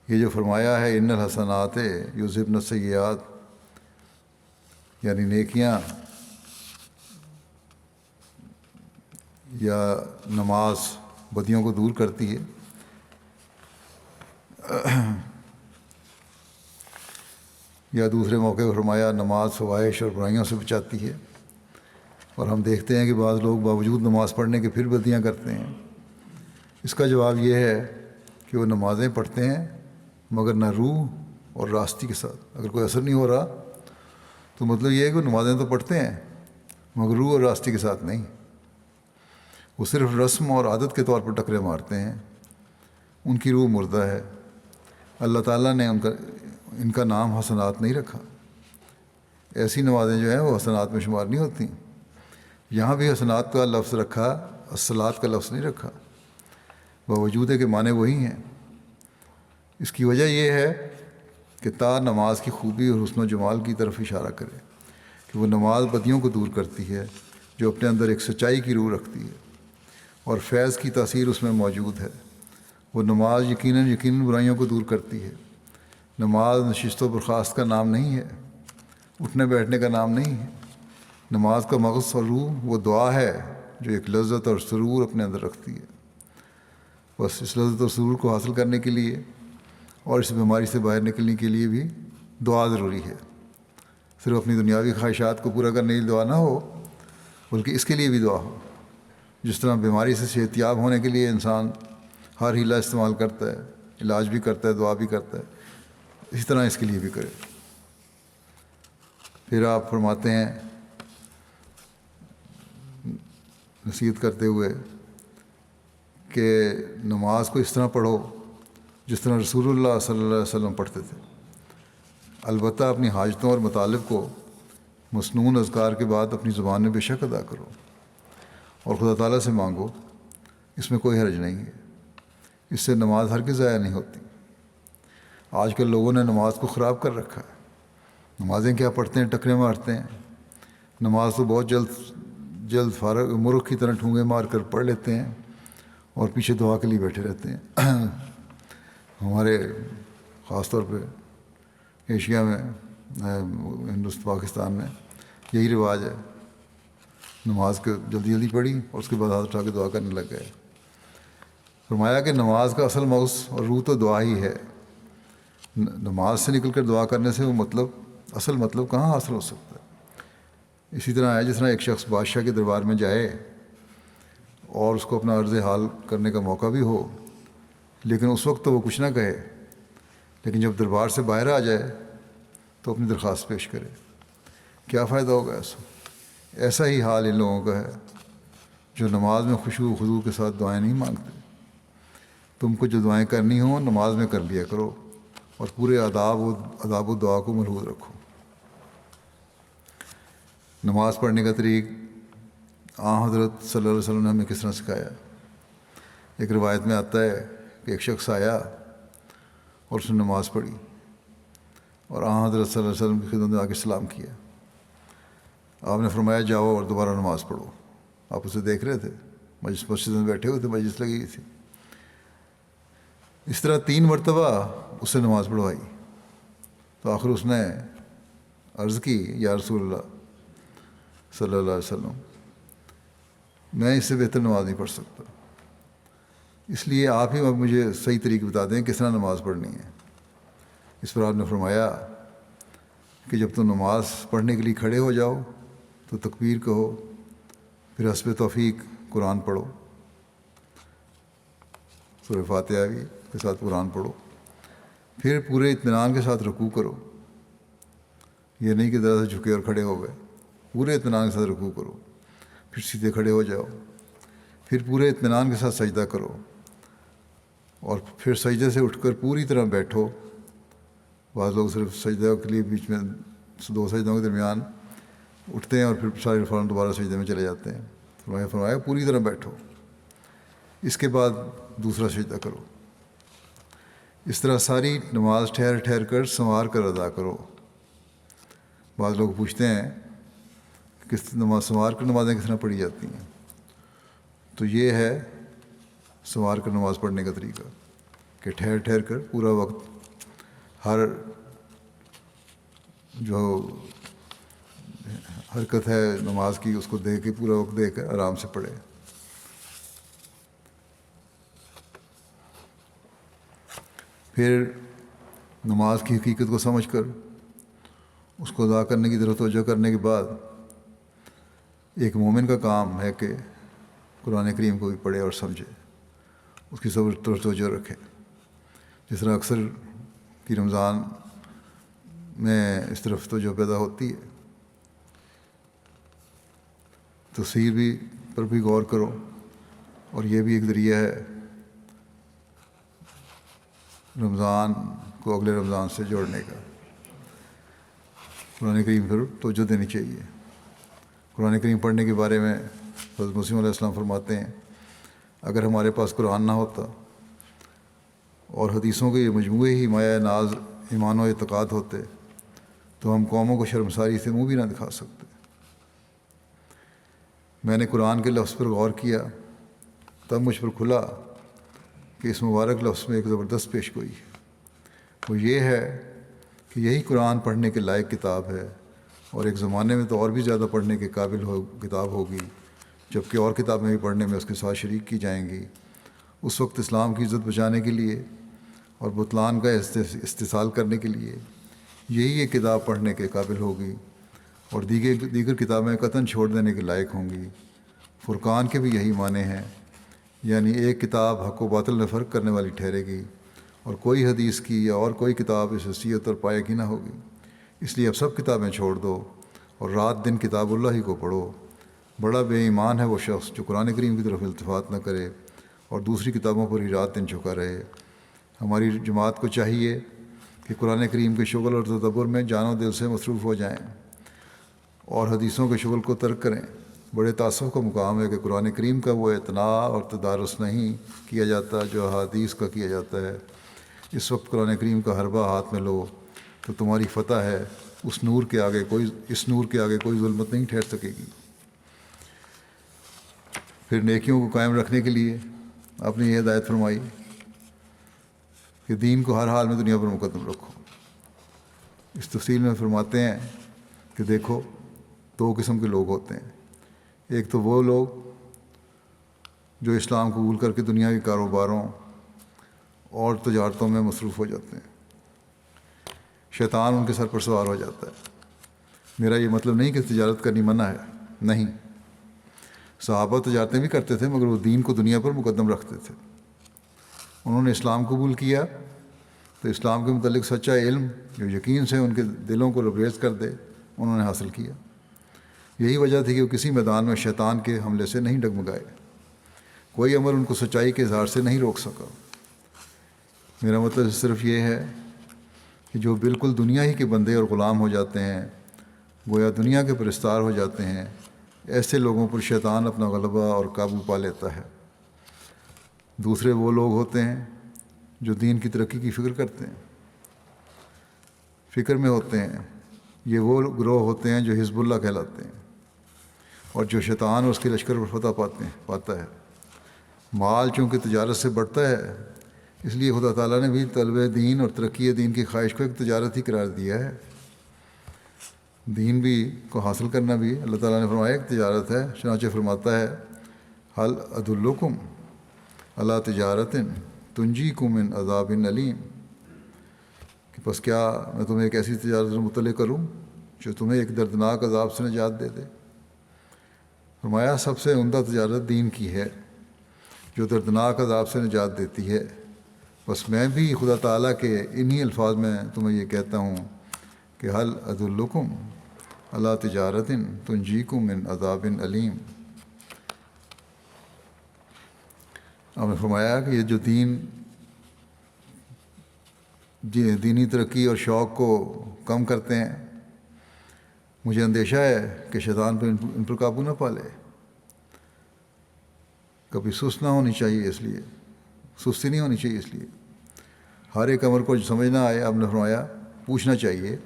یہ جو فرمایا ہے ان الحسنات یذہبن السیئات، یعنی نیکیاں یا نماز بدیوں کو دور کرتی ہے، یا دوسرے موقع پر فرمایا نماز فواحش اور برائیوں سے بچاتی ہے۔ اور ہم دیکھتے ہیں کہ بعض لوگ باوجود نماز پڑھنے کے پھر بدیاں کرتے ہیں۔ اس کا جواب یہ ہے کہ وہ نمازیں پڑھتے ہیں مگر نہ روح اور راستی کے ساتھ۔ اگر کوئی اثر نہیں ہو رہا تو مطلب یہ ہے کہ وہ نمازیں تو پڑھتے ہیں مگر روح اور راستی کے ساتھ نہیں، وہ صرف رسم اور عادت کے طور پر ٹکرے مارتے ہیں، ان کی روح مردہ ہے۔ اللہ تعالیٰ نے ان کا نام حسنات نہیں رکھا۔ ایسی نمازیں جو ہیں وہ حسنات میں شمار نہیں ہوتی۔ یہاں بھی حسنات کا لفظ رکھا، الصلاۃ کا لفظ نہیں رکھا، باوجود ہے کہ معنی وہی ہیں۔ اس کی وجہ یہ ہے کہ تا نماز کی خوبی اور حسن و جمال کی طرف اشارہ کرے کہ وہ نماز بدیوں کو دور کرتی ہے، جو اپنے اندر ایک سچائی کی روح رکھتی ہے اور فیض کی تاثیر اس میں موجود ہے۔ وہ نماز یقیناً برائیوں کو دور کرتی ہے۔ نماز نشست و برخاست کا نام نہیں ہے، اٹھنے بیٹھنے کا نام نہیں ہے۔ نماز کا مغز اور روح وہ دعا ہے جو ایک لذت اور سرور اپنے اندر رکھتی ہے۔ بس اس لذت اور سرور کو حاصل کرنے کے لیے اور اس بیماری سے باہر نکلنے کے لیے بھی دعا ضروری ہے۔ صرف اپنی دنیاوی خواہشات کو پورا کرنے کی دعا نہ ہو، بلکہ اس کے لیے بھی دعا ہو۔ جس طرح بیماری سے صحتیاب ہونے کے لیے انسان ہر ہیلہ استعمال کرتا ہے، علاج بھی کرتا ہے، دعا بھی کرتا ہے، اسی طرح اس کے لیے بھی کرے۔ پھر آپ فرماتے ہیں نصیحت کرتے ہوئے کہ نماز کو اس طرح پڑھو جس طرح رسول اللہ صلی اللہ علیہ وسلم پڑھتے تھے، البتہ اپنی حاجتوں اور مطالب کو مسنون اذکار کے بعد اپنی زبان میں بے شک ادا کرو اور خدا تعالیٰ سے مانگو، اس میں کوئی حرج نہیں ہے۔ اس سے نماز ہرگز ضائع نہیں ہوتی۔ آج کل لوگوں نے نماز کو خراب کر رکھا ہے۔ نمازیں کیا پڑھتے ہیں، ٹکرے مارتے ہیں۔ نماز تو بہت جلد فارغ مرغ کی طرح ٹھونگے مار کر پڑھ لیتے ہیں اور پیچھے دعا کے لیے بیٹھے رہتے ہیں۔ ہمارے خاص طور پہ ایشیا میں، ہندوستان پاکستان میں یہی رواج ہے۔ نماز کو جلدی پڑھی اور اس کے بعد ہاتھ اٹھا کے دعا کرنے لگ گئے۔ فرمایا کہ نماز کا اصل مغز اور روح تو دعا ہی ہے۔ نماز سے نکل کر دعا کرنے سے وہ اصل مطلب کہاں حاصل ہو سکتا ہے؟ اسی طرح ہے جس طرح ایک شخص بادشاہ کے دربار میں جائے اور اس کو اپنا عرض حال کرنے کا موقع بھی ہو، لیکن اس وقت تو وہ کچھ نہ کہے، لیکن جب دربار سے باہر آ جائے تو اپنی درخواست پیش کرے۔ کیا فائدہ ہوگا اس وقت؟ ایسا ہی حال ان لوگوں کا ہے جو نماز میں خشوع و خضوع کے ساتھ دعائیں نہیں مانگتے۔ تم کو جو دعائیں کرنی ہوں نماز میں کر لیا کرو اور پورے آداب و دعا کو ملحوظ رکھو۔ نماز پڑھنے کا طریق حضرت صلی اللہ علیہ وسلم نے ہمیں کس طرح سکھایا۔ ایک روایت میں آتا ہے کہ ایک شخص آیا اور اس نے نماز پڑھی اور حضرت صلی اللہ علیہ وسلم کی خدمت میں آ کے سلام کیا۔ آپ نے فرمایا جاؤ اور دوبارہ نماز پڑھو۔ آپ اسے دیکھ رہے تھے، مسجد میں بیٹھے ہوئے تھے، مجلس لگی ہوئی تھی۔ اس طرح 3 مرتبہ اس سے نماز پڑھوائی تو آخر اس نے عرض کی یا رسول اللہ صلی اللہ علیہ وسلم، میں اس سے بہتر نماز نہیں پڑھ سکتا، اس لیے آپ ہی اب مجھے صحیح طریقے بتا دیں کس طرح نماز پڑھنی ہے۔ اس پر آپ نے فرمایا کہ جب تم نماز پڑھنے کے لیے کھڑے ہو جاؤ تو تکبیر کہو، پھر حسب توفیق قرآن پڑھو، سورہ فاتحہ بھی کے ساتھ قرآن پڑھو، پھر پورے اطمینان کے ساتھ رکوع کرو۔ یہ نہیں کہ ذرا سے جھکے اور کھڑے ہو گئے، پورے اطمینان کے ساتھ رکوع کرو، پھر سیدھے کھڑے ہو جاؤ، پھر پورے اطمینان کے ساتھ سجدہ کرو اور پھر سجدے سے اٹھ کر پوری طرح بیٹھو۔ بعض لوگ صرف سجدہ کے لیے بیچ میں 2 سجدوں کے درمیان اٹھتے ہیں اور پھر سارے فوراً دوبارہ سجدے میں چلے جاتے ہیں۔ فرمایا پوری طرح بیٹھو، اس کے بعد دوسرا سجدہ کرو۔ اس طرح ساری نماز ٹھہر ٹھہر کر سنوار کر ادا کرو۔ بعض لوگ پوچھتے ہیں کہ سنوار کر نمازیں کس طرح پڑھی جاتی ہیں؟ تو یہ ہے سنوار کر نماز پڑھنے کا طریقہ کہ ٹھہر ٹھہر کر پورا وقت ہر جو حرکت ہے نماز کی اس کو دے کے پورا وقت دے کر آرام سے پڑھے۔ پھر نماز کی حقیقت کو سمجھ کر اس کو ادا کرنے کی طرف توجہ کرنے کے بعد ایک مومن کا کام ہے کہ قرآن کریم کو بھی پڑھے اور سمجھے، اس کی طرف توجہ رکھے۔ جس طرح اکثر کی رمضان میں اس طرف توجہ پیدا ہوتی ہے، تفسیر بھی پر بھی غور کرو، اور یہ بھی ایک ذریعہ ہے رمضان کو اگلے رمضان سے جوڑنے کا۔ قرآن کریم پر توجہ دینی چاہیے۔ قرآن کریم پڑھنے کے بارے میں حضرت مسیم علیہ السلام فرماتے ہیں، اگر ہمارے پاس قرآن نہ ہوتا اور حدیثوں کے یہ مجموعے ہی مایہ ناز ایمان و اعتقاد ہوتے تو ہم قوموں کو شرمساری سے منہ بھی نہ دکھا سکتے۔ میں نے قرآن کے لفظ پر غور کیا، تب مجھ پر کھلا کہ اس مبارک لفظ میں ایک زبردست پیش گوئی ہے۔ وہ یہ ہے کہ یہی قرآن پڑھنے کے لائق کتاب ہے، اور ایک زمانے میں تو اور بھی زیادہ پڑھنے کے قابل کتاب ہوگی، جبکہ اور کتابیں بھی پڑھنے میں اس کے ساتھ شریک کی جائیں گی۔ اس وقت اسلام کی عزت بچانے کے لیے اور بطلان کا استحصال کرنے کے لیے یہی ایک کتاب پڑھنے کے قابل ہوگی، اور دیگر کتابیں قطعاً چھوڑ دینے کے لائق ہوں گی۔ فرقان کے بھی یہی معنی ہیں، یعنی ایک کتاب حق و باطل میں فرق کرنے والی ٹھہرے گی، اور کوئی حدیث کی یا اور کوئی کتاب اس حیثیت اور پایہ کی نہ ہوگی۔ اس لیے اب سب کتابیں چھوڑ دو اور رات دن کتاب اللہ ہی کو پڑھو۔ بڑا بے ایمان ہے وہ شخص جو قرآن کریم کی طرف التفات نہ کرے اور دوسری کتابوں پر ہی رات دن جھکا رہے۔ ہماری جماعت کو چاہیے کہ قرآن کریم کے شغل اور تدبر میں جان و دل سے مصروف ہو جائیں اور حدیثوں کے شغل کو ترک کریں۔ بڑے تأسف کا مقام ہے کہ قرآن کریم کا وہ اعتناء اور تدارس نہیں کیا جاتا جو احادیث کا کیا جاتا ہے۔ اس وقت قرآن کریم کا حربہ ہاتھ میں لو تو تمہاری فتح ہے، اس نور کے آگے کوئی ظلمت نہیں ٹھہر سکے گی۔ پھر نیکیوں کو قائم رکھنے کے لیے آپ نے یہ ہدایت فرمائی کہ دین کو ہر حال میں دنیا پر مقدم رکھو۔ اس تفصیل میں فرماتے ہیں کہ دیکھو، دو قسم کے لوگ ہوتے ہیں۔ ایک تو وہ لوگ جو اسلام قبول کر کے دنیا کے کاروباروں اور تجارتوں میں مصروف ہو جاتے ہیں، شیطان ان کے سر پر سوار ہو جاتا ہے۔ میرا یہ مطلب نہیں کہ تجارت کرنی منع ہے، نہیں، صحابہ تجارتیں بھی کرتے تھے، مگر وہ دین کو دنیا پر مقدم رکھتے تھے۔ انہوں نے اسلام قبول کیا تو اسلام کے متعلق سچا علم جو یقین سے ان کے دلوں کو لبریز کر دے انہوں نے حاصل کیا۔ یہی وجہ تھی کہ وہ کسی میدان میں شیطان کے حملے سے نہیں ڈگمگائے، کوئی عمل ان کو سچائی کے اظہار سے نہیں روک سکا۔ میرا مطلب صرف یہ ہے کہ جو بالکل دنیا ہی کے بندے اور غلام ہو جاتے ہیں، گویا دنیا کے پرستار ہو جاتے ہیں، ایسے لوگوں پر شیطان اپنا غلبہ اور قابو پا لیتا ہے۔ دوسرے وہ لوگ ہوتے ہیں جو دین کی ترقی کی فکر کرتے ہیں، فکر میں ہوتے ہیں۔ یہ وہ گروہ ہوتے ہیں جو حزب اللہ کہلاتے ہیں، اور جو شیطان اور اس کے لشکر پر فتح پاتا ہے۔ مال چونکہ تجارت سے بڑھتا ہے، اس لیے خدا تعالیٰ نے بھی طلب دین اور ترقی دین کی خواہش کو ایک تجارت ہی قرار دیا ہے۔ دین بھی کو حاصل کرنا بھی اللہ تعالیٰ نے فرمایا ایک تجارت ہے۔ چنانچہ فرماتا ہے، حل ادلکم علی تجارت تنجیکم من عذاب علیم، کہ بس کیا میں تمہیں ایک ایسی تجارت مطلع کروں جو تمہیں ایک دردناک عذاب سے نجات دے دے۔ فرمایا سب سے عمدہ تجارت دین کی ہے جو دردناک عذاب سے نجات دیتی ہے۔ بس میں بھی خدا تعالیٰ کے انہی الفاظ میں تمہیں یہ کہتا ہوں کہ حل ادلکم علی تجارت تنجیکم من عذاب علیم۔ آپ نے فرمایا کہ یہ جو دینی ترقی اور شوق کو کم کرتے ہیں، مجھے اندیشہ ہے کہ شیطان ان پر قابو نہ پا لے۔ کبھی سست نہ ہونی چاہیے، اس لیے سستی نہیں ہونی چاہیے، اس لیے ہر ایک امر کو سمجھ نہ آئے آپ نے فرمایا پوچھنا چاہیے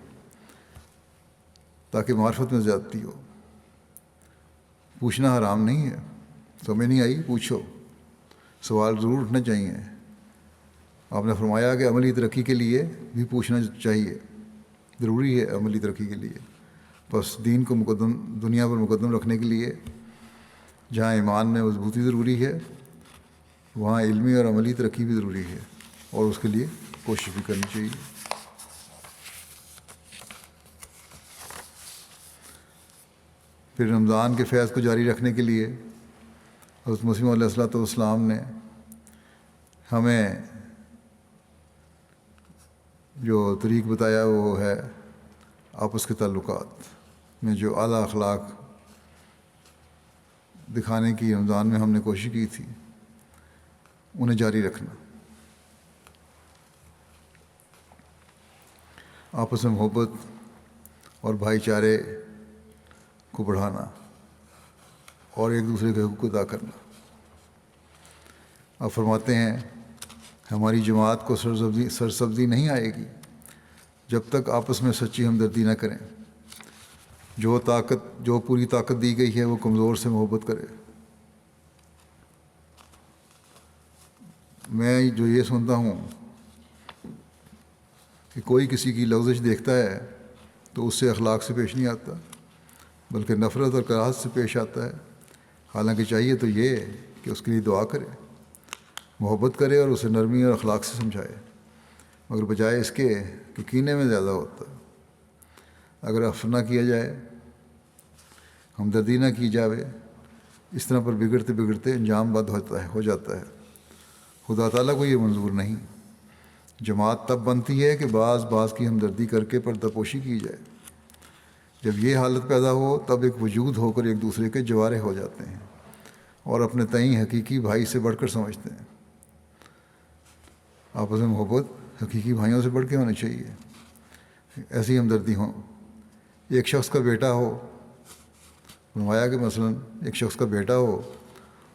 تاکہ معرفت میں زیادتی ہو۔ پوچھنا حرام نہیں ہے، سمجھ نہیں آئی پوچھو، سوال ضرور اٹھنا چاہیے۔ آپ نے فرمایا کہ عملی ترقی کے لیے بھی پوچھنا چاہیے، ضروری ہے عملی ترقی کے لیے۔ بس دین کو مقدم، دنیا پر مقدم رکھنے کے لیے جہاں ایمان میں مضبوطی ضروری ہے، وہاں علمی اور عملی ترقی بھی ضروری ہے، اور اس کے لیے کوشش بھی کرنی چاہیے۔ پھر رمضان کے فیض کو جاری رکھنے کے لیے حضرت مسیح علیہ الصلوۃ والسلام نے ہمیں جو طریق بتایا وہ ہے آپس کے تعلقات میں جو اعلیٰ اخلاق دکھانے کی رمضان میں ہم نے کوشش کی تھی، انہیں جاری رکھنا، آپس میں محبت اور بھائی چارے کو بڑھانا اور ایک دوسرے کے حقوق ادا کرنا۔ آپ فرماتے ہیں ہماری جماعت کو سرسبزی نہیں آئے گی جب تک آپس میں سچی ہمدردی نہ کریں۔ جو پوری طاقت دی گئی ہے وہ کمزور سے محبت کرے۔ میں جو یہ سنتا ہوں کہ کوئی کسی کی لغزش دیکھتا ہے تو اس سے اخلاق سے پیش نہیں آتا، بلکہ نفرت اور کراہت سے پیش آتا ہے۔ حالانکہ چاہیے تو یہ کہ اس کے لیے دعا کرے، محبت کرے اور اسے نرمی اور اخلاق سے سمجھائے، مگر بجائے اس کے کہ کینے میں زیادہ ہوتا ہے۔ اگر عفو نہ کیا جائے، ہمدردی نہ کی جائے، اس طرح پر بگڑتے بگڑتے انجام بد ہو جاتا ہے۔ خدا تعالیٰ کو یہ منظور نہیں۔ جماعت تب بنتی ہے کہ بعض کی ہمدردی کر کے پردہ پوشی کی جائے۔ جب یہ حالت پیدا ہو تب ایک وجود ہو کر ایک دوسرے کے جوارے ہو جاتے ہیں اور اپنے تئیں حقیقی بھائی سے بڑھ کر سمجھتے ہیں۔ آپس میں محبت حقیقی بھائیوں سے بڑھ کے ہونی چاہیے، ایسی ہمدردی ہو۔ ایک شخص کا بیٹا ہو، فرمایا کہ مثلا ایک شخص کا بیٹا ہو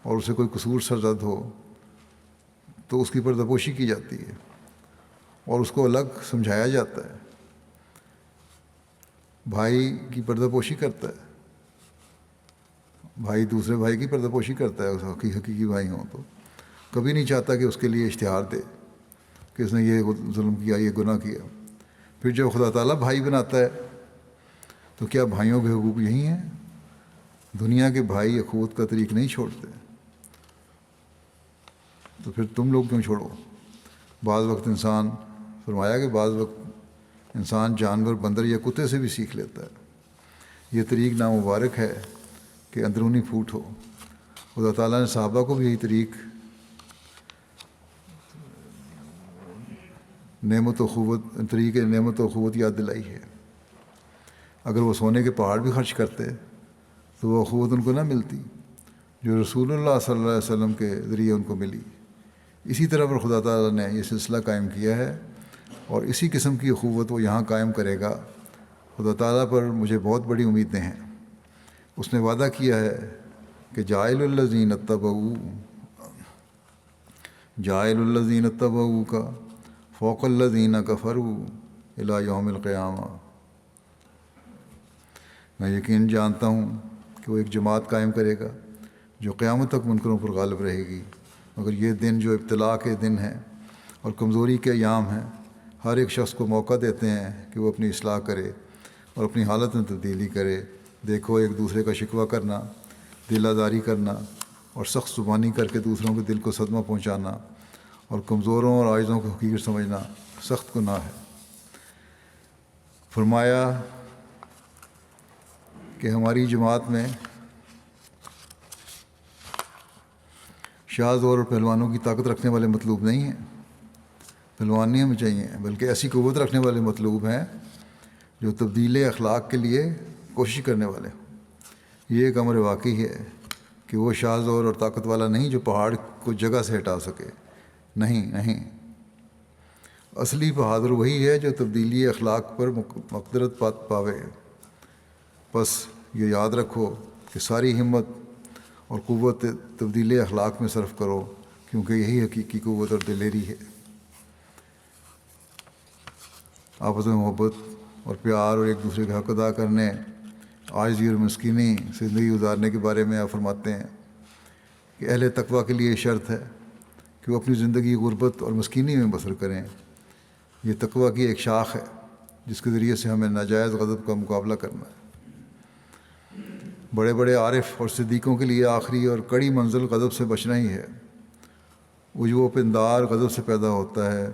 اور اسے کوئی قصور سرزد ہو تو اس کی پردہ پوشی کی جاتی ہے اور اس کو الگ سمجھایا جاتا ہے۔ بھائی کی پردہ پوشی کرتا ہے، بھائی دوسرے بھائی کی پردہ پوشی کرتا ہے، اس حقیقی بھائی ہوں تو کبھی نہیں چاہتا کہ اس کے لیے اشتہار دے کہ اس نے یہ ظلم کیا، یہ گناہ کیا۔ پھر جب خدا تعالیٰ بھائی بناتا ہے تو کیا بھائیوں کے حقوق یہی ہیں؟ دنیا کے بھائی اخوت کا طریق نہیں چھوڑتے، تو پھر تم لوگ کیوں چھوڑو؟ بعض وقت انسان، فرمایا کہ بعض وقت انسان جانور، بندر یا کتے سے بھی سیکھ لیتا ہے۔ یہ طریق نامبارک ہے کہ اندرونی پھوٹ ہو۔ خدا تعالیٰ نے صحابہ کو بھی یہی طریق نعمت و اخوت یاد دلائی ہے۔ اگر وہ سونے کے پہاڑ بھی خرچ کرتے تو وہ اخوت ان کو نہ ملتی جو رسول اللہ صلی اللہ علیہ وسلم کے ذریعے ان کو ملی۔ اسی طرح پر خدا تعالیٰ نے یہ سلسلہ قائم کیا ہے اور اسی قسم کی اخوت وہ یہاں قائم کرے گا۔ خدا تعالیٰ پر مجھے بہت بڑی امیدیں ہیں۔ اس نے وعدہ کیا ہے کہ جاعل الذین اتبعوا کا فوق الذین کفروا الی یوم القیامہ۔ میں یقین جانتا ہوں کہ وہ ایک جماعت قائم کرے گا جو قیامت تک منکروں پر غالب رہے گی، مگر یہ دن جو ابتلا کے دن ہیں اور کمزوری کے ایام ہیں، ہر ایک شخص کو موقع دیتے ہیں کہ وہ اپنی اصلاح کرے اور اپنی حالت میں تبدیلی کرے۔ دیکھو، ایک دوسرے کا شکوہ کرنا، دل آزاری کرنا اور سخت زبانی کر کے دوسروں کے دل کو صدمہ پہنچانا اور کمزوروں اور عاجزوں کو حقیر سمجھنا سخت گناہ ہے۔ فرمایا کہ ہماری جماعت میں شاذ اور پہلوانوں کی طاقت رکھنے والے مطلوب نہیں ہیں، پہلوان نہیں ہمیں چاہیے، بلکہ ایسی قوت رکھنے والے مطلوب ہیں جو تبدیل اخلاق کے لیے کوشش کرنے والے ہوں۔ یہ ایک امر واقعی ہے کہ وہ شاذ اور طاقت والا نہیں جو پہاڑ کو جگہ سے ہٹا سکے، نہیں، اصلی بہادر وہی ہے جو تبدیلی اخلاق پر مقدرت پاوے۔ بس یہ یاد رکھو کہ ساری ہمت اور قوت تبدیل اخلاق میں صرف کرو، کیونکہ یہی حقیقی قوت اور دلیری ہے۔ آپس میں محبت اور پیار اور ایک دوسرے کا حق ادا کرنے، عاجزی اور مسکینی زندگی گزارنے کے بارے میں آپ فرماتے ہیں کہ اہل تقویٰ کے لیے شرط ہے کہ وہ اپنی زندگی غربت اور مسکینی میں بسر کریں۔ یہ تقویٰ کی ایک شاخ ہے جس کے ذریعے سے ہمیں ناجائز غضب کا مقابلہ کرنا ہے۔ بڑے بڑے عارف اور صدیقوں کے لیے آخری اور کڑی منزل غضب سے بچنا ہی ہے۔ عجب و پندار غضب سے پیدا ہوتا ہے،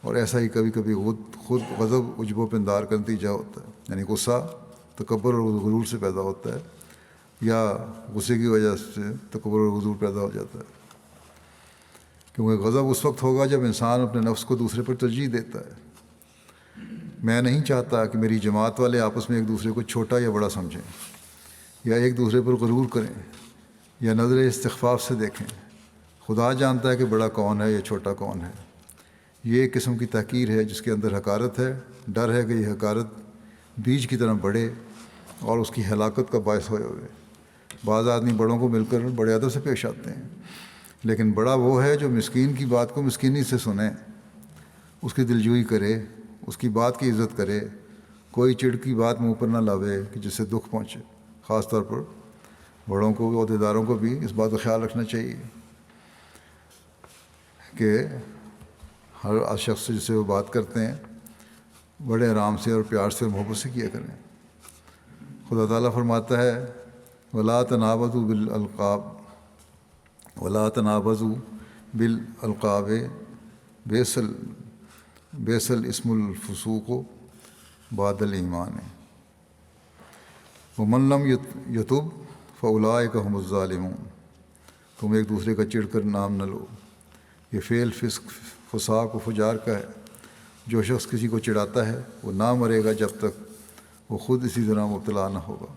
اور ایسا ہی کبھی کبھی خود غضب عجب و پندار کا نتیجہ ہوتا ہے، یعنی غصہ تکبر اور غرور سے پیدا ہوتا ہے، یا غصے کی وجہ سے تکبر اور غرور پیدا ہو جاتا ہے۔ کیونکہ غضب اس وقت ہوگا جب انسان اپنے نفس کو دوسرے پر ترجیح دیتا ہے۔ میں نہیں چاہتا کہ میری جماعت والے آپس میں ایک دوسرے کو چھوٹا یا بڑا سمجھیں، یا ایک دوسرے پر غرور کریں، یا نظر استخفاف سے دیکھیں۔ خدا جانتا ہے کہ بڑا کون ہے یا چھوٹا کون ہے۔ یہ ایک قسم کی تحقیر ہے جس کے اندر حقارت ہے۔ ڈر ہے کہ یہ حقارت بیج کی طرح بڑھے اور اس کی ہلاکت کا باعث ہوئے ہوئے۔ بعض آدمی بڑوں کو مل کر بڑے ادب سے پیش آتے ہیں، لیکن بڑا وہ ہے جو مسکین کی بات کو مسکینی سے سنے، اس کی دلجوئی کرے، اس کی بات کی عزت کرے، کوئی چڑ کی بات منہ پر نہ لاوے کہ جس سے دکھ پہنچے۔ خاص طور پر بڑوں کو، عہدیداروں کو بھی اس بات کا خیال رکھنا چاہیے کہ ہر شخص سے جس سے وہ بات کرتے ہیں بڑے آرام سے اور پیار سے اور محبت سے کیا کریں۔ خدا تعالیٰ فرماتا ہے وَلَا تَنَابَزُوا بِالْأَلْقَابِ وَلَا تَنَابَزُوا بِالْأَلْقَابِ بِئْسَ الْاسْمُ الْفُسُوقُ بَعْدَ الْإِیمَانِ وَمَن لَّمْ یَتُبْ فَأُولَٰئِکَ هُمُ الظَّالِمُونَ۔ تم ایک دوسرے کا چڑھ کر نام نہ لو، یہ فعل فسق، فساق و فجار کا ہے۔ جو شخص کسی کو چڑھاتا ہے وہ نہ مرے گا جب تک وہ خود اسی طرح مبتلا نہ ہوگا۔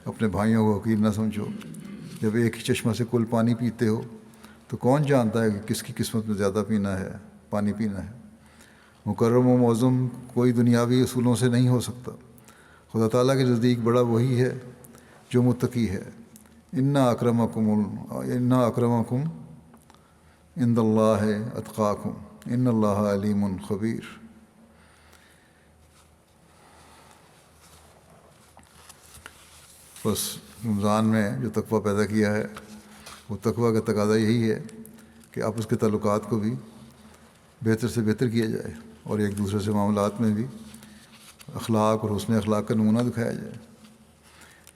اپنے بھائیوں کو حقیر نہ سمجھو۔ جب ایک ہی چشمہ سے کل پانی پیتے ہو تو کون جانتا ہے کہ کس کی قسمت میں زیادہ پانی پینا ہے۔ مکرم و معظم کوئی دنیاوی اصولوں سے نہیں ہو سکتا۔ خدا تعالیٰ کے نزدیک بڑا وہی ہے جو متقی ہے۔ اِنَّ اکرمکم عند اللہ اتقاکم ان اللہ علیم خبیر۔ بس رمضان میں جو تقویٰ پیدا کیا ہے وہ تقویٰ کا تقاضا یہی ہے کہ آپس کے تعلقات کو بھی بہتر سے بہتر کیا جائے، اور ایک دوسرے سے معاملات میں بھی اخلاق اور حسن اخلاق کا نمونہ دکھایا جائے۔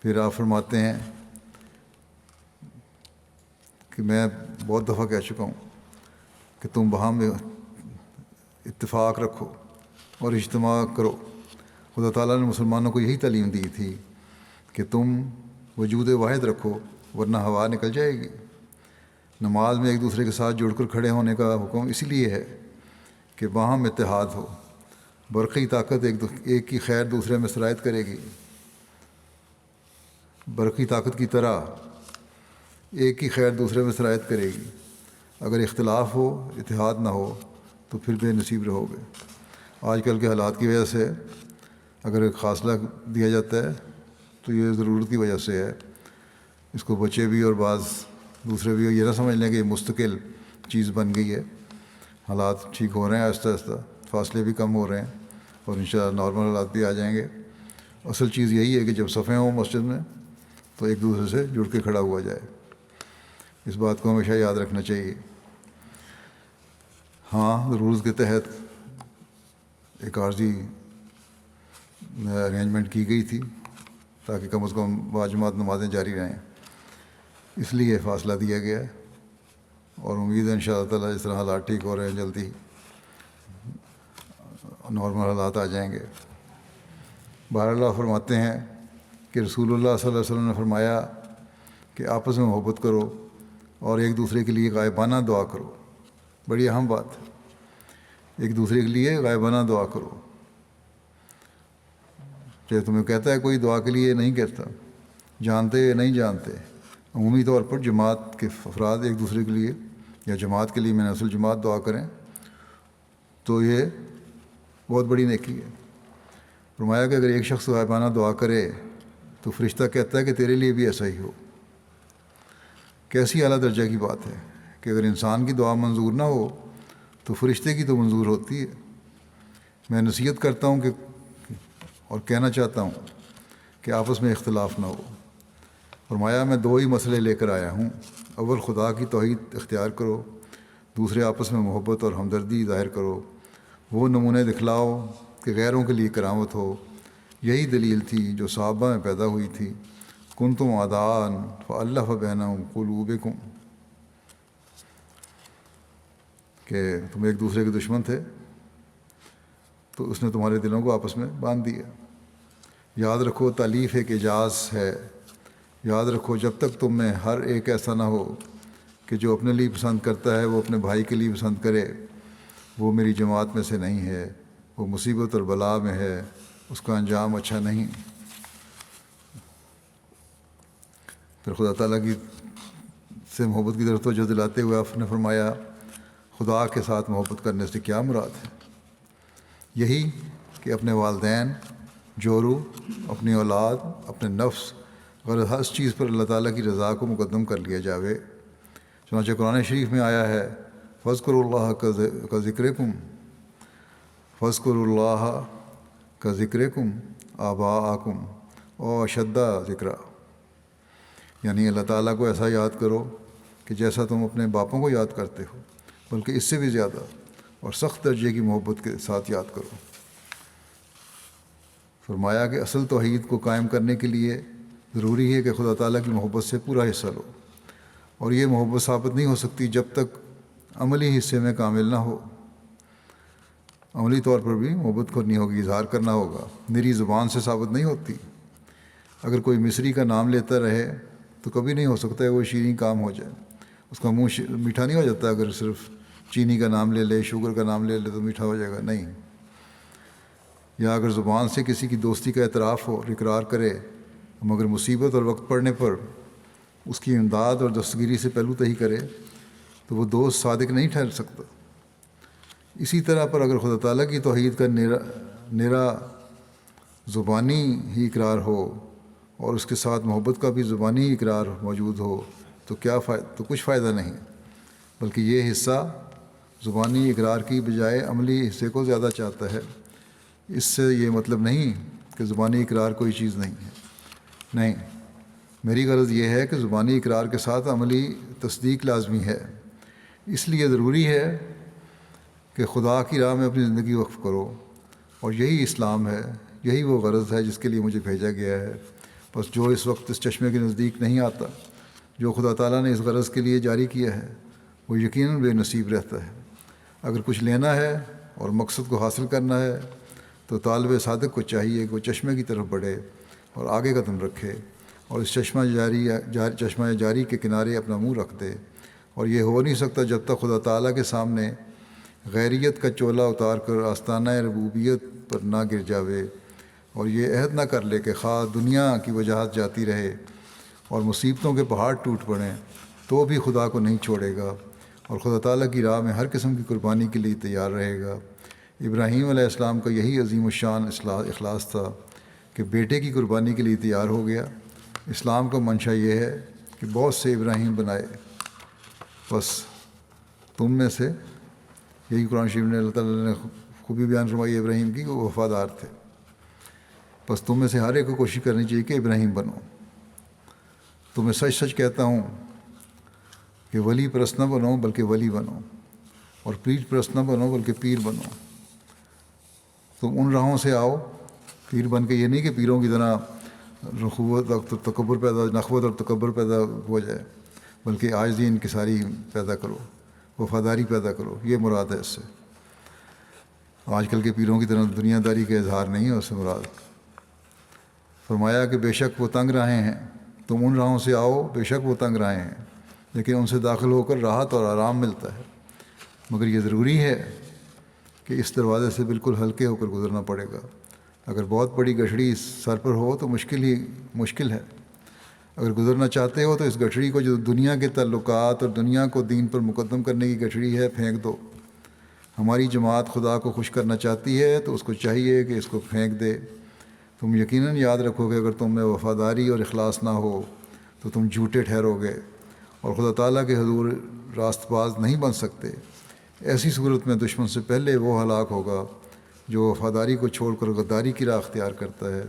پھر آپ فرماتے ہیں کہ میں بہت دفعہ کہہ چکا ہوں کہ تم باہم اتفاق رکھو اور اجتماع کرو۔ خدا تعالیٰ نے مسلمانوں کو یہی تعلیم دی تھی کہ تم وجود واحد رکھو ورنہ ہوا نکل جائے گی۔ نماز میں ایک دوسرے کے ساتھ جڑ کر کھڑے ہونے کا حکم اس لیے ہے کہ باہم اتحاد ہو۔ برقی طاقت ایک کی خیر دوسرے میں سرایت کرے گی۔ برقی طاقت کی طرح ایک کی خیر دوسرے میں سرایت کرے گی۔ اگر اختلاف ہو، اتحاد نہ ہو تو پھر بے نصیب رہو گے۔ آج کل کے حالات کی وجہ سے اگر ایک فاصلہ دیا جاتا ہے تو یہ ضرورت کی وجہ سے ہے۔ اس کو بچے بھی اور بعض دوسرے بھی یہ نہ سمجھ لیں کہ یہ مستقل چیز بن گئی ہے۔ حالات ٹھیک ہو رہے ہیں آہستہ آہستہ، فاصلے بھی کم ہو رہے ہیں اور انشاءاللہ نارمل حالات بھی آ جائیں گے۔ اصل چیز یہی ہے کہ جب صفیں ہوں مسجد میں تو ایک دوسرے سے جڑ کے کھڑا ہوا جائے۔ اس بات کو ہمیشہ یاد رکھنا چاہیے۔ ہاں، ضرورت کے تحت ایک عارضی ارینجمنٹ کی گئی تھی تاکہ کم از کم باجماعت نمازیں جاری رہیں، اس لیے فاصلہ دیا گیا ہے، اور امید ہے انشاءاللہ تعالیٰ جس طرح حالات ٹھیک ہو رہے ہیں جلدی نارمل حالات آ جائیں گے۔ بہرحال فرماتے ہیں کہ رسول اللہ صلی اللہ علیہ وسلم نے فرمایا کہ آپس میں محبت کرو اور ایک دوسرے کے لیے غائبانہ دعا کرو۔ بڑی اہم بات ہے، ایک دوسرے کے لیے غائبانہ دعا کرو۔ چاہے تمہیں کہتا ہے کوئی دعا کے لیے نہیں کہتا، جانتے یا نہیں جانتے، عمومی طور پر جماعت کے افراد ایک دوسرے کے لیے یا جماعت کے لیے میں اصل جماعت دعا کریں تو یہ بہت بڑی نیکی ہے۔ فرمایا کہ اگر ایک شخص غائبانہ دعا کرے تو فرشتہ کہتا ہے کہ تیرے لیے بھی ایسا ہی ہو۔ کیسی اعلیٰ درجہ کی بات ہے کہ اگر انسان کی دعا منظور نہ ہو تو فرشتے کی تو منظور ہوتی ہے۔ میں نصیحت کرتا ہوں کہ اور کہنا چاہتا ہوں کہ آپس میں اختلاف نہ ہو، فرمایا میں دو ہی مسئلے لے کر آیا ہوں، اول خدا کی توحید اختیار کرو، دوسرے آپس میں محبت اور ہمدردی ظاہر کرو، وہ نمونے دکھلاؤ کہ غیروں کے لیے کرامت ہو۔ یہی دلیل تھی جو صحابہ میں پیدا ہوئی تھی۔ کنتم اعداء فالف بین قلوبکم، کہ تم ایک دوسرے کے دشمن تھے تو اس نے تمہارے دلوں کو آپس میں باندھ دیا۔ یاد رکھو تالیف ایک اعجاز ہے، یاد رکھو جب تک تم میں ہر ایک ایسا نہ ہو کہ جو اپنے لیے پسند کرتا ہے وہ اپنے بھائی کے لیے پسند کرے، وہ میری جماعت میں سے نہیں ہے، وہ مصیبت اور بلا میں ہے، اس کا انجام اچھا نہیں۔ پھر خدا تعالیٰ کی سے محبت کی طرف توجہ دلاتے ہوئے آپ نے فرمایا خدا کے ساتھ محبت کرنے سے کیا مراد ہے؟ یہی کہ اپنے والدین، جورو، اپنی اولاد، اپنے نفس، غرض ہر چیز پر اللہ تعالیٰ کی رضا کو مقدم کر لیا جاوے۔ چنانچہ قرآن شریف میں آیا ہے فَاذْكُرُوا اللَّهَ كَذِكْرِكُمْ فَاذْكُرُوا اللَّهَ كَذِكْرِكُمْ آبَاءَكُمْ او اشد ذکرا، یعنی اللہ تعالیٰ کو ایسا یاد کرو کہ جیسا تم اپنے باپوں کو یاد کرتے ہو، بلکہ اس سے بھی زیادہ اور سخت درجے کی محبت کے ساتھ یاد کرو۔ فرمایا کہ اصل توحید کو قائم کرنے کے لیے ضروری ہے کہ خدا تعالیٰ کی محبت سے پورا حصہ لو، اور یہ محبت ثابت نہیں ہو سکتی جب تک عملی حصے میں کامل نہ ہو۔ عملی طور پر بھی محبت کرنی ہوگی، اظہار کرنا ہوگا، میری زبان سے ثابت نہیں ہوتی۔ اگر کوئی مصری کا نام لیتا رہے تو کبھی نہیں ہو سکتا ہے وہ شیریں کام ہو جائے، اس کا منہ میٹھا نہیں ہو جاتا۔ اگر صرف چینی کا نام لے لے، شوگر کا نام لے لے تو میٹھا ہو جائے گا، نہیں۔ یا اگر زبان سے کسی کی دوستی کا اعتراف ہو، اقرار کرے، مگر مصیبت اور وقت پڑنے پر اس کی امداد اور دستگیری سے پہلو تہی کرے تو وہ دوست صادق نہیں ٹھہر سکتا۔ اسی طرح پر اگر خدا تعالیٰ کی توحید کا نیرا زبانی ہی اقرار ہو اور اس کے ساتھ محبت کا بھی زبانی ہی اقرار موجود ہو تو تو کچھ فائدہ نہیں، بلکہ یہ حصہ زبانی اقرار کی بجائے عملی حصے کو زیادہ چاہتا ہے۔ اس سے یہ مطلب نہیں کہ زبانی اقرار کوئی چیز نہیں ہے، نہیں، میری غرض یہ ہے کہ زبانی اقرار کے ساتھ عملی تصدیق لازمی ہے۔ اس لیے ضروری ہے کہ خدا کی راہ میں اپنی زندگی وقف کرو، اور یہی اسلام ہے، یہی وہ غرض ہے جس کے لیے مجھے بھیجا گیا ہے۔ بس جو اس وقت اس چشمے کے نزدیک نہیں آتا جو خدا تعالیٰ نے اس غرض کے لیے جاری کیا ہے، وہ یقیناً بے نصیب رہتا ہے۔ اگر کچھ لینا ہے اور مقصد کو حاصل کرنا ہے تو طالب صادق کو چاہیے کہ وہ چشمے کی طرف بڑھے اور آگے قدم رکھے، اور اس چشمہ جاری کے کنارے اپنا منہ رکھ دے۔ اور یہ ہو نہیں سکتا جب تک خدا تعالیٰ کے سامنے غیریت کا چولا اتار کر آستانہ ربوبیت پر نہ گر جاوے، اور یہ عہد نہ کر لے کہ خواہ دنیا کی وجاہت جاتی رہے اور مصیبتوں کے پہاڑ ٹوٹ پڑیں تو بھی خدا کو نہیں چھوڑے گا، اور خدا تعالیٰ کی راہ میں ہر قسم کی قربانی کے لیے تیار رہے گا۔ ابراہیم علیہ السلام کا یہی عظیم الشان اخلاص تھا کہ بیٹے کی قربانی کے لیے تیار ہو گیا۔ اسلام کا منشا یہ ہے کہ بہت سے ابراہیم بنائے، بس تم میں سے، یہی قرآن شریف نے اللہ تعالیٰ نے خوبی بیان فرمائی ابراہیم کی کہ وہ وفادار تھے، بس تم میں سے ہر ایک کو کوشش کرنی چاہیے کہ ابراہیم بنو۔ تمہیں سچ سچ کہتا ہوں کہ ولی پرست نہ بنو بلکہ ولی بنو، اور پیر پرست نہ بنو بلکہ پیر بنو۔ تم ان راہوں سے آؤ، پیر بن کے، یہ نہیں کہ پیروں کی طرح نخوت اور تکبر پیدا ہو جائے، بلکہ عاجزی انکساری پیدا کرو، وفاداری پیدا کرو، یہ مراد ہے اس سے۔ آج کل کے پیروں کی طرح دنیا داری کا اظہار نہیں ہے اس سے مراد۔ فرمایا کہ بے شک وہ تنگ راہیں ہیں، تم ان راہوں سے آؤ، بے شک وہ تنگ راہیں ہیں، لیکن ان سے داخل ہو کر راحت اور آرام ملتا ہے، مگر یہ ضروری ہے کہ اس دروازے سے بالکل ہلکے ہو کر گزرنا پڑے گا۔ اگر بہت بڑی گٹھڑی سر پر ہو تو مشکل ہے۔ اگر گزرنا چاہتے ہو تو اس گٹھڑی کو، جو دنیا کے تعلقات اور دنیا کو دین پر مقدم کرنے کی گٹھڑی ہے، پھینک دو۔ ہماری جماعت خدا کو خوش کرنا چاہتی ہے تو اس کو چاہیے کہ اس کو پھینک دے۔ تم یقیناً یاد رکھو کہ اگر تم میں وفاداری اور اخلاص نہ ہو تو تم جھوٹے ٹھہرو گے اور خدا تعالیٰ کے حضور راست باز نہیں بن سکتے۔ ایسی صورت میں دشمن سے پہلے وہ ہلاک ہوگا جو وفاداری کو چھوڑ کر غداری کی راہ اختیار کرتا ہے۔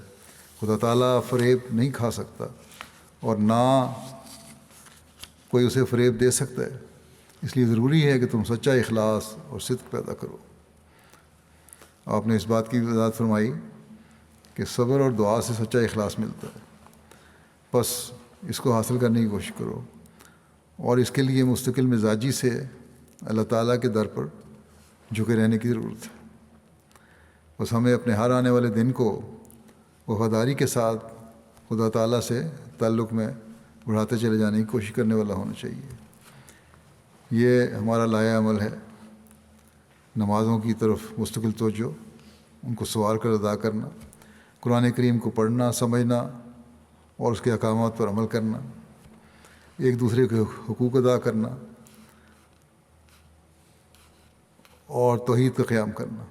خدا تعالیٰ فریب نہیں کھا سکتا، اور نہ کوئی اسے فریب دے سکتا ہے۔ اس لیے ضروری ہے کہ تم سچا اخلاص اور صدق پیدا کرو۔ آپ نے اس بات کی وضاحت فرمائی کہ صبر اور دعا سے سچا اخلاص ملتا ہے، بس اس کو حاصل کرنے کی کوشش کرو، اور اس کے لیے مستقل مزاجی سے اللہ تعالیٰ کے در پر جھکے رہنے کی ضرورت ہے۔ بس ہمیں اپنے ہر آنے والے دن کو وفاداری کے ساتھ خدا تعالیٰ سے تعلق میں بڑھاتے چلے جانے کی کوشش کرنے والا ہونا چاہیے۔ یہ ہمارا لائحہ عمل ہے، نمازوں کی طرف مستقل توجہ، ان کو سوار کر ادا کرنا، قرآن کریم کو پڑھنا، سمجھنا اور اس کے احکامات پر عمل کرنا، ایک دوسرے کے حقوق ادا کرنا اور توحید کا قیام کرنا۔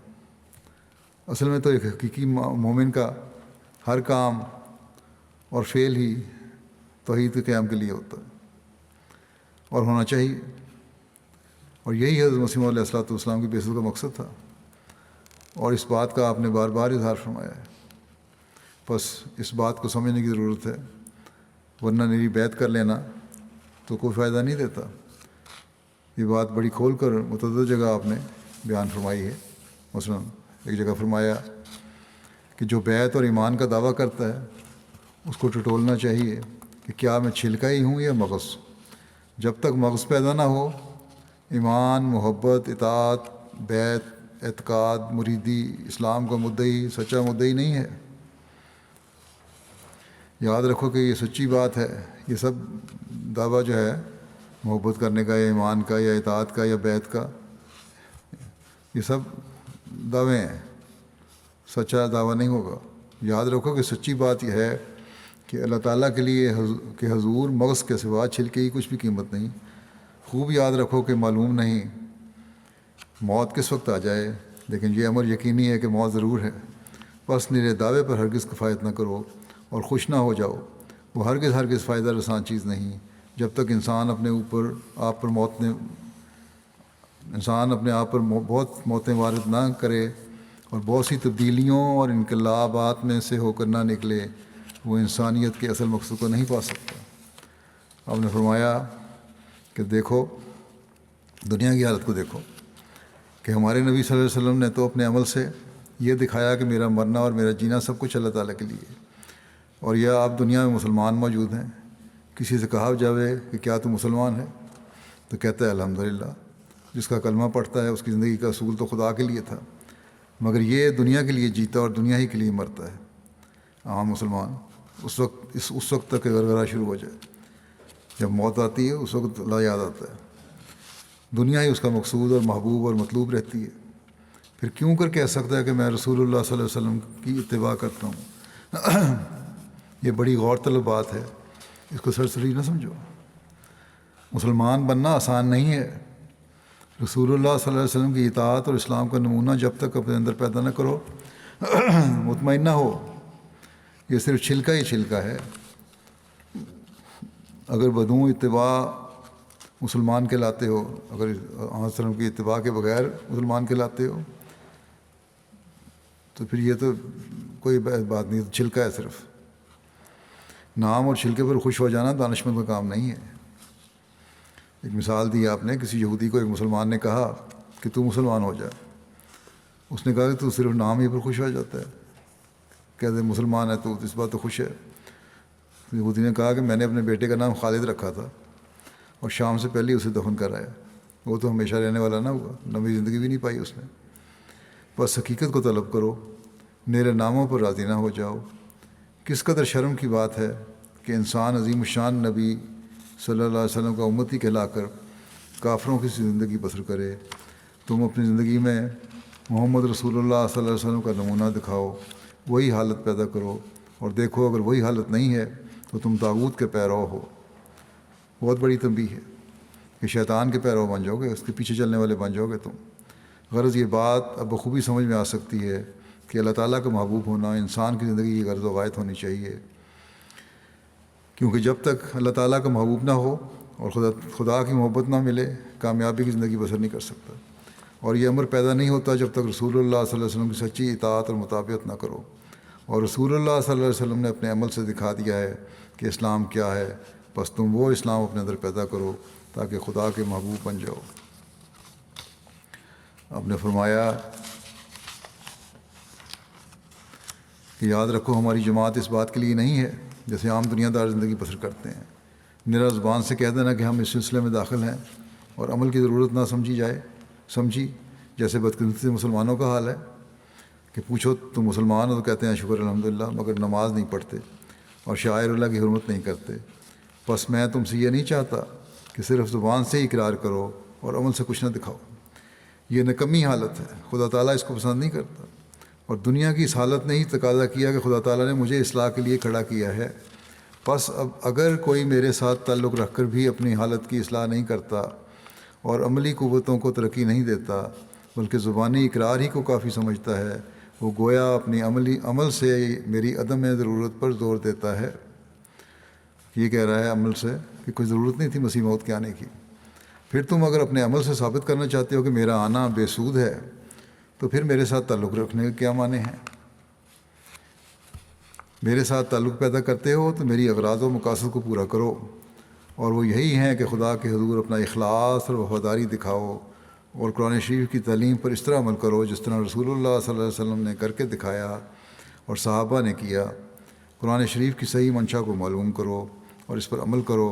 اصل میں تو ایک حقیقی مومن کا ہر کام اور فعل ہی توحید کے قیام کے لیے ہوتا ہے اور ہونا چاہیے، اور یہی حضرت مسیح علیہ الصلوۃ والسلام کی بعثت کا مقصد تھا، اور اس بات کا آپ نے بار بار اظہار فرمایا ہے۔ بس اس بات کو سمجھنے کی ضرورت ہے، ورنہ میری بیعت کر لینا تو کوئی فائدہ نہیں دیتا۔ یہ بات بڑی کھول کر متعدد جگہ آپ نے بیان فرمائی ہے۔ مثلا ایک جگہ فرمایا کہ جو بیعت اور ایمان کا دعویٰ کرتا ہے اس کو ٹٹولنا چاہیے کہ کیا میں چھلکا ہی ہوں یا مغز۔ جب تک مغز پیدا نہ ہو، ایمان، محبت، اطاعت، بیعت، اعتقاد، مریدی اسلام کا مدعی سچا مدعی نہیں ہے۔ یاد رکھو کہ یہ سچی بات ہے، یہ سب دعویٰ جو ہے محبت کرنے کا یا ایمان کا یا اطاعت کا یا بیعت کا، یہ سب دعوے ہیں، سچا دعویٰ نہیں ہوگا۔ یاد رکھو کہ سچی بات یہ ہے کہ اللہ تعالیٰ کے لیے کہ حضور مغز کے سوا چھلکے کی کچھ بھی قیمت نہیں۔ خوب یاد رکھو کہ معلوم نہیں موت کس وقت آ جائے، لیکن یہ امر یقینی ہے کہ موت ضرور ہے۔ بس میرے دعوے پر ہرگز کفایت نہ کرو اور خوش نہ ہو جاؤ، وہ ہرگز فائدہ رساں چیز نہیں جب تک انسان اپنے آپ پر بہت موتیں وارد نہ کرے اور بہت سی تبدیلیوں اور انقلابات میں سے ہو کر نہ نکلے، وہ انسانیت کے اصل مقصد کو نہیں پا سکتا۔ آپ نے فرمایا کہ دیکھو دنیا کی حالت کو دیکھو کہ ہمارے نبی صلی اللہ علیہ وسلم نے تو اپنے عمل سے یہ دکھایا کہ میرا مرنا اور میرا جینا سب کچھ اللہ تعالیٰ کے لیے، اور یہ آپ دنیا میں مسلمان موجود ہیں۔ کسی سے کہا جاوے کہ کیا تو مسلمان ہے تو کہتا ہے الحمدللہ۔ جس کا کلمہ پڑھتا ہے اس کی زندگی کا اصول تو خدا کے لیے تھا، مگر یہ دنیا کے لیے جیتا اور دنیا ہی کے لیے مرتا ہے۔ عام مسلمان اس وقت تک غرغرہ شروع ہو جائے، جب موت آتی ہے اس وقت اللہ یاد آتا ہے، دنیا ہی اس کا مقصود اور محبوب اور مطلوب رہتی ہے۔ پھر کیوں کر کہہ سکتا ہے کہ میں رسول اللہ صلی اللہ علیہ وسلم کی اتباع کرتا ہوں؟ یہ بڑی غور طلب بات ہے، اس کو سرسری نہ سمجھو۔ مسلمان بننا آسان نہیں ہے۔ رسول اللہ صلی اللہ علیہ وسلم کی اطاعت اور اسلام کا نمونہ جب تک اپنے اندر پیدا نہ کرو، مطمئن نہ ہو، یہ صرف چھلکا ہی چھلکا ہے۔ اگر بدون اتباع مسلمان کہلاتے ہو، اگر آپ صلی اللہ علیہ وسلم کی اتباع کے بغیر مسلمان کہلاتے ہو تو پھر یہ تو کوئی بات نہیں، چھلکا ہے صرف۔ نام اور چھلکے پر خوش ہو جانا دانشمند کا کام نہیں ہے۔ ایک مثال دی آپ نے، کسی یہودی کو ایک مسلمان نے کہا کہ تو مسلمان ہو جا، اس نے کہا کہ تو صرف نام ہی پر خوش ہو جاتا ہے، کہتے مسلمان ہے تو اس بات تو خوش ہے۔ یہودی نے کہا کہ میں نے اپنے بیٹے کا نام خالد رکھا تھا اور شام سے پہلے اسے دفن کرایا، وہ تو ہمیشہ رہنے والا نہ ہوا، لمبی زندگی بھی نہیں پائی اس نے۔ بس حقیقت کو طلب کرو، میرے ناموں پر راضی نہ ہو جاؤ۔ کس قدر شرم کی بات ہے کہ انسان عظیم الشان نبی صلی اللہ علیہ وسلم کا امتی کہلا کر کافروں کی زندگی بسر کرے۔ تم اپنی زندگی میں محمد رسول اللہ صلی اللہ علیہ وسلم کا نمونہ دکھاؤ، وہی حالت پیدا کرو، اور دیکھو اگر وہی حالت نہیں ہے تو تم طاغوت کے پیرو ہو۔ بہت بڑی تنبیہ ہے کہ شیطان کے پیرو بن جاؤ گے، اس کے پیچھے چلنے والے بن جاؤ گے تم۔ غرض یہ بات اب بخوبی سمجھ میں آ سکتی ہے کہ اللہ تعالیٰ کا محبوب ہونا انسان کی زندگی کی غرض و غایت ہونی چاہیے، کیونکہ جب تک اللہ تعالیٰ کا محبوب نہ ہو اور خدا کی محبت نہ ملے، کامیابی کی زندگی بسر نہیں کر سکتا۔ اور یہ امر پیدا نہیں ہوتا جب تک رسول اللہ صلی اللہ علیہ وسلم کی سچی اطاعت اور مطابقت نہ کرو۔ اور رسول اللہ صلی اللہ علیہ وسلم نے اپنے عمل سے دکھا دیا ہے کہ اسلام کیا ہے، بس تم وہ اسلام اپنے اندر پیدا کرو تاکہ خدا کے محبوب بن جاؤ۔ آپ نے فرمایا کہ یاد رکھو ہماری جماعت اس بات کے لیے نہیں ہے جیسے عام دنیا دار زندگی بسر کرتے ہیں، میرا زبان سے کہہ دینا کہ ہم اس سلسلے میں داخل ہیں اور عمل کی ضرورت نہ سمجھی جیسے بدقسمتی سے مسلمانوں کا حال ہے کہ پوچھو تم مسلمان ہو تو کہتے ہیں شکر الحمدللہ، مگر نماز نہیں پڑھتے اور شعائر اللہ کی حرمت نہیں کرتے۔ بس میں تم سے یہ نہیں چاہتا کہ صرف زبان سے ہی اقرار کرو اور عمل سے کچھ نہ دکھاؤ، یہ نکمی حالت ہے، خدا تعالیٰ اس کو پسند نہیں کرتا، اور دنیا کی اس حالت نے ہی تقاضا کیا کہ خدا تعالیٰ نے مجھے اصلاح کے لیے کھڑا کیا ہے۔ بس اب اگر کوئی میرے ساتھ تعلق رکھ کر بھی اپنی حالت کی اصلاح نہیں کرتا اور عملی قوتوں کو ترقی نہیں دیتا بلکہ زبانی اقرار ہی کو کافی سمجھتا ہے، وہ گویا اپنی عمل سے میری عدم ضرورت پر زور دیتا ہے۔ یہ کہہ رہا ہے عمل سے کہ کوئی ضرورت نہیں تھی مسیح موعود کے آنے کی۔ پھر تم اگر اپنے عمل سے ثابت کرنا چاہتے ہو کہ میرا آنا بے سود ہے تو پھر میرے ساتھ تعلق رکھنے کے کیا معنی ہیں؟ میرے ساتھ تعلق پیدا کرتے ہو تو میری اغراض و مقاصد کو پورا کرو، اور وہ یہی ہیں کہ خدا کے حضور اپنا اخلاص اور وفاداری دکھاؤ اور قرآن شریف کی تعلیم پر اس طرح عمل کرو جس طرح رسول اللہ صلی اللہ علیہ وسلم نے کر کے دکھایا اور صحابہ نے کیا۔ قرآن شریف کی صحیح منشا کو معلوم کرو اور اس پر عمل کرو۔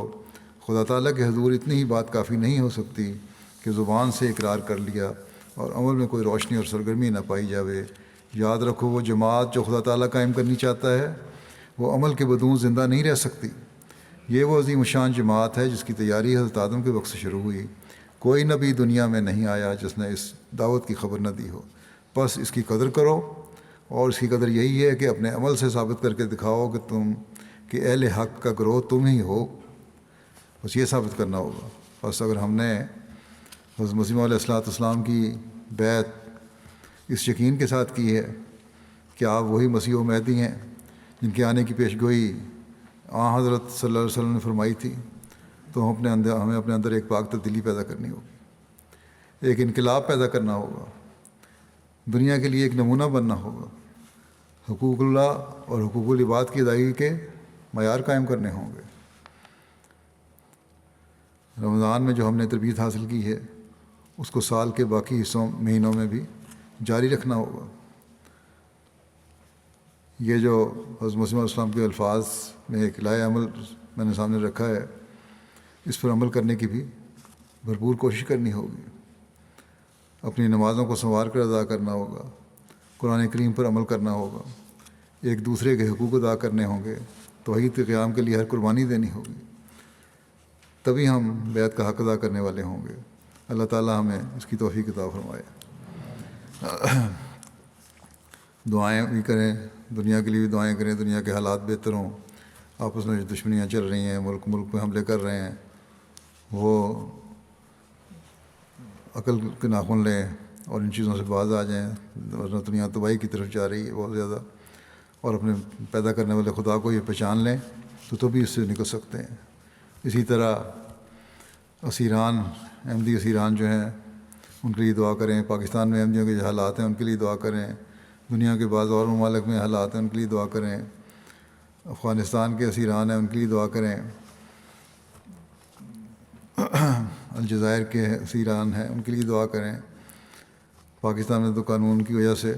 خدا تعالیٰ کے حضور اتنی ہی بات کافی نہیں ہو سکتی کہ زبان سے اقرار کر لیا اور عمل میں کوئی روشنی اور سرگرمی نہ پائی جاوے۔ یاد رکھو وہ جماعت جو خدا تعالیٰ قائم کرنی چاہتا ہے وہ عمل کے بدون زندہ نہیں رہ سکتی۔ یہ وہ عظیم الشان جماعت ہے جس کی تیاری حضرت آدم کے وقت سے شروع ہوئی۔ کوئی نبی دنیا میں نہیں آیا جس نے اس دعوت کی خبر نہ دی ہو۔ بس اس کی قدر کرو، اور اس کی قدر یہی ہے کہ اپنے عمل سے ثابت کر کے دکھاؤ کہ اہل حق کا گروہ تم ہی ہو۔ بس یہ ثابت کرنا ہوگا۔ بس اگر ہم نے حضرت مسیح علیہ السلام کی بیعت اس یقین کے ساتھ کی ہے کہ آپ وہی مسیح و مہدی ہیں جن کے آنے کی پیشگوئی حضرت صلی اللہ علیہ وسلم نے فرمائی تھی، تو ہمیں اپنے اندر ایک پاک تبدیلی پیدا کرنی ہوگی، ایک انقلاب پیدا کرنا ہوگا، دنیا کے لیے ایک نمونہ بننا ہوگا، حقوق اللہ اور حقوق العباد کی ادائیگی کے معیار قائم کرنے ہوں گے۔ رمضان میں جو ہم نے تربیت حاصل کی ہے اس کو سال کے باقی مہینوں میں بھی جاری رکھنا ہوگا۔ یہ جو حضرت مسیح علیہ السلام کے الفاظ میں ایک لائے عمل میں نے سامنے رکھا ہے، اس پر عمل کرنے کی بھی بھرپور کوشش کرنی ہوگی۔ اپنی نمازوں کو سنوار کر ادا کرنا ہوگا، قرآن کریم پر عمل کرنا ہوگا، ایک دوسرے کے حقوق ادا کرنے ہوں گے، توحید کے قیام کے لیے ہر قربانی دینی ہوگی، تبھی ہم بیعت کا حق ادا کرنے والے ہوں گے۔ اللہ تعالیٰ ہمیں اس کی توفیق عطا فرمائے۔ دعائیں بھی کریں، دنیا کے لیے بھی دعائیں کریں، دنیا کے حالات بہتر ہوں۔ آپس میں جو دشمنیاں چل رہی ہیں، ملک پہ حملے کر رہے ہیں، وہ عقل کے ناخن لیں اور ان چیزوں سے باز آ جائیں، ورنہ دنیا تباہی کی طرف جا رہی ہے بہت زیادہ، اور اپنے پیدا کرنے والے خدا کو یہ پہچان لیں تو تبھی اس سے نکل سکتے ہیں۔ اسی طرح اسیران، احمدی اسیران جو ہیں ان کے لیے دعا کریں، پاکستان میں احمدیوں کے جو حالات ہیں ان کے لیے دعا کریں، دنیا کے بعض اور ممالک میں حالات ہیں ان کے لیے دعا کریں، افغانستان کے اسیران ہیں ان کے لیے دعا کریں، الجزائر کے اسیران ہیں ان کے لیے دعا کریں۔ پاکستان میں تو قانون کی وجہ سے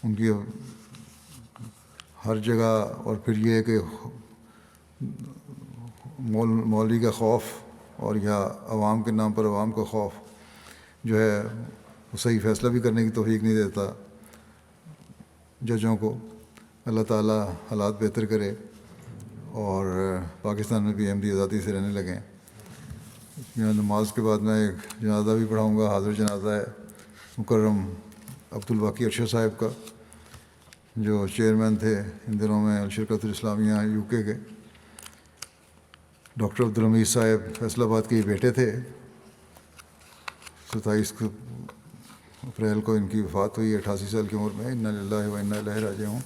ان کی ہر جگہ، اور پھر یہ کہ مولوی کا خوف اور یا عوام کے نام پر عوام کا خوف جو ہے وہ صحیح فیصلہ بھی کرنے کی توفیق نہیں دیتا ججوں کو۔ اللہ تعالیٰ حالات بہتر کرے اور پاکستان میں بھی احمدی آزادی سے رہنے لگیں۔ نماز کے بعد میں ایک جنازہ بھی پڑھاؤں گا، حاضر جنازہ ہے مکرم عبدالباقی ارشد صاحب کا، جو چیئرمین تھے ان دنوں میں الشرکت الاسلامیہ UK کے۔ ڈاکٹر عبدالحمید صاحب فیصل آباد کے بیٹے تھے۔ 27 اپریل کو ان کی وفات ہوئی 88 سال کی عمر میں۔ انا للہ و انا الیہ راجعون۔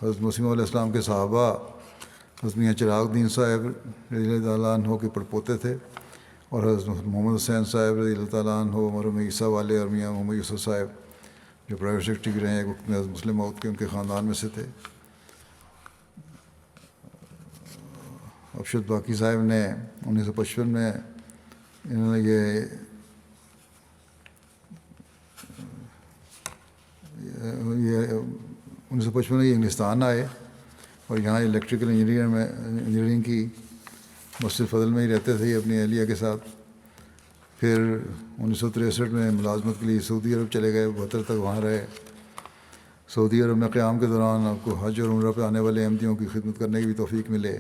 حضرت مسیح علیہ السلام کے صحابہ حضرت میاں چراغ الدین صاحب رضی اللہ تعالیٰ عنہ کے پڑپوتے تھے، اور حضرت محمد حسین صاحب رضی اللہ تعالیٰ عنہ مرحوم عیسیٰ والے اور میاں محمد یوسف صاحب جو پرائیویٹ سیکرٹری بھی رہے ہیں ایک وقت میں حضرت مسلم موعود کے ان کے خاندان میں سے تھے۔ ارشد باقی صاحب نے 1955 میں انہوں نے یہ 1955 میں یہ انگلستان آئے اور یہاں الیکٹریکل انجینئرنگ کی مسجد فضل میں ہی رہتے تھے اپنی اہلیہ کے ساتھ. پھر 1963 میں ملازمت کے لیے سعودی عرب چلے گئے، 72 تک وہاں رہے. سعودی عرب میں قیام کے دوران آپ کو حج اور عمرہ پہ آنے والے احمدیوں کی خدمت کرنے کی بھی توفیق ملے،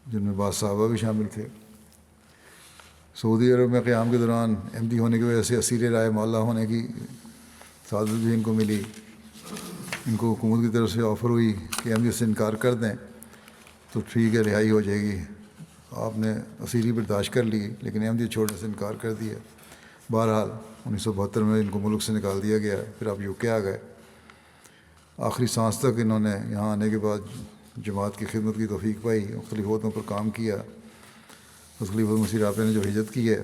جن میں بعض صحابہ بھی شامل تھے. سعودی عرب میں قیام کے دوران احمدی ہونے کی وجہ سے اسیر رائے معلیٰ ہونے کی سعادت بھی ان کو ملی. ان کو حکومت کی طرف سے آفر ہوئی کہ احمدیت سے انکار کر دیں تو ٹھیک ہے، رہائی ہو جائے گی. آپ نے اسیری برداشت کر لی لیکن احمدیت چھوڑنے سے انکار کر دیا. بہرحال 1972 میں ان کو ملک سے نکال دیا گیا. پھر آپ یو کے آ گئے. آخری سانس تک انہوں نے یہاں آنے کے بعد جماعت کی خدمت کی توفیق پائی، مختلف عہدوں پر کام کیا. خلیفۃ مسیح رابع نے جو ہجرت کی ہے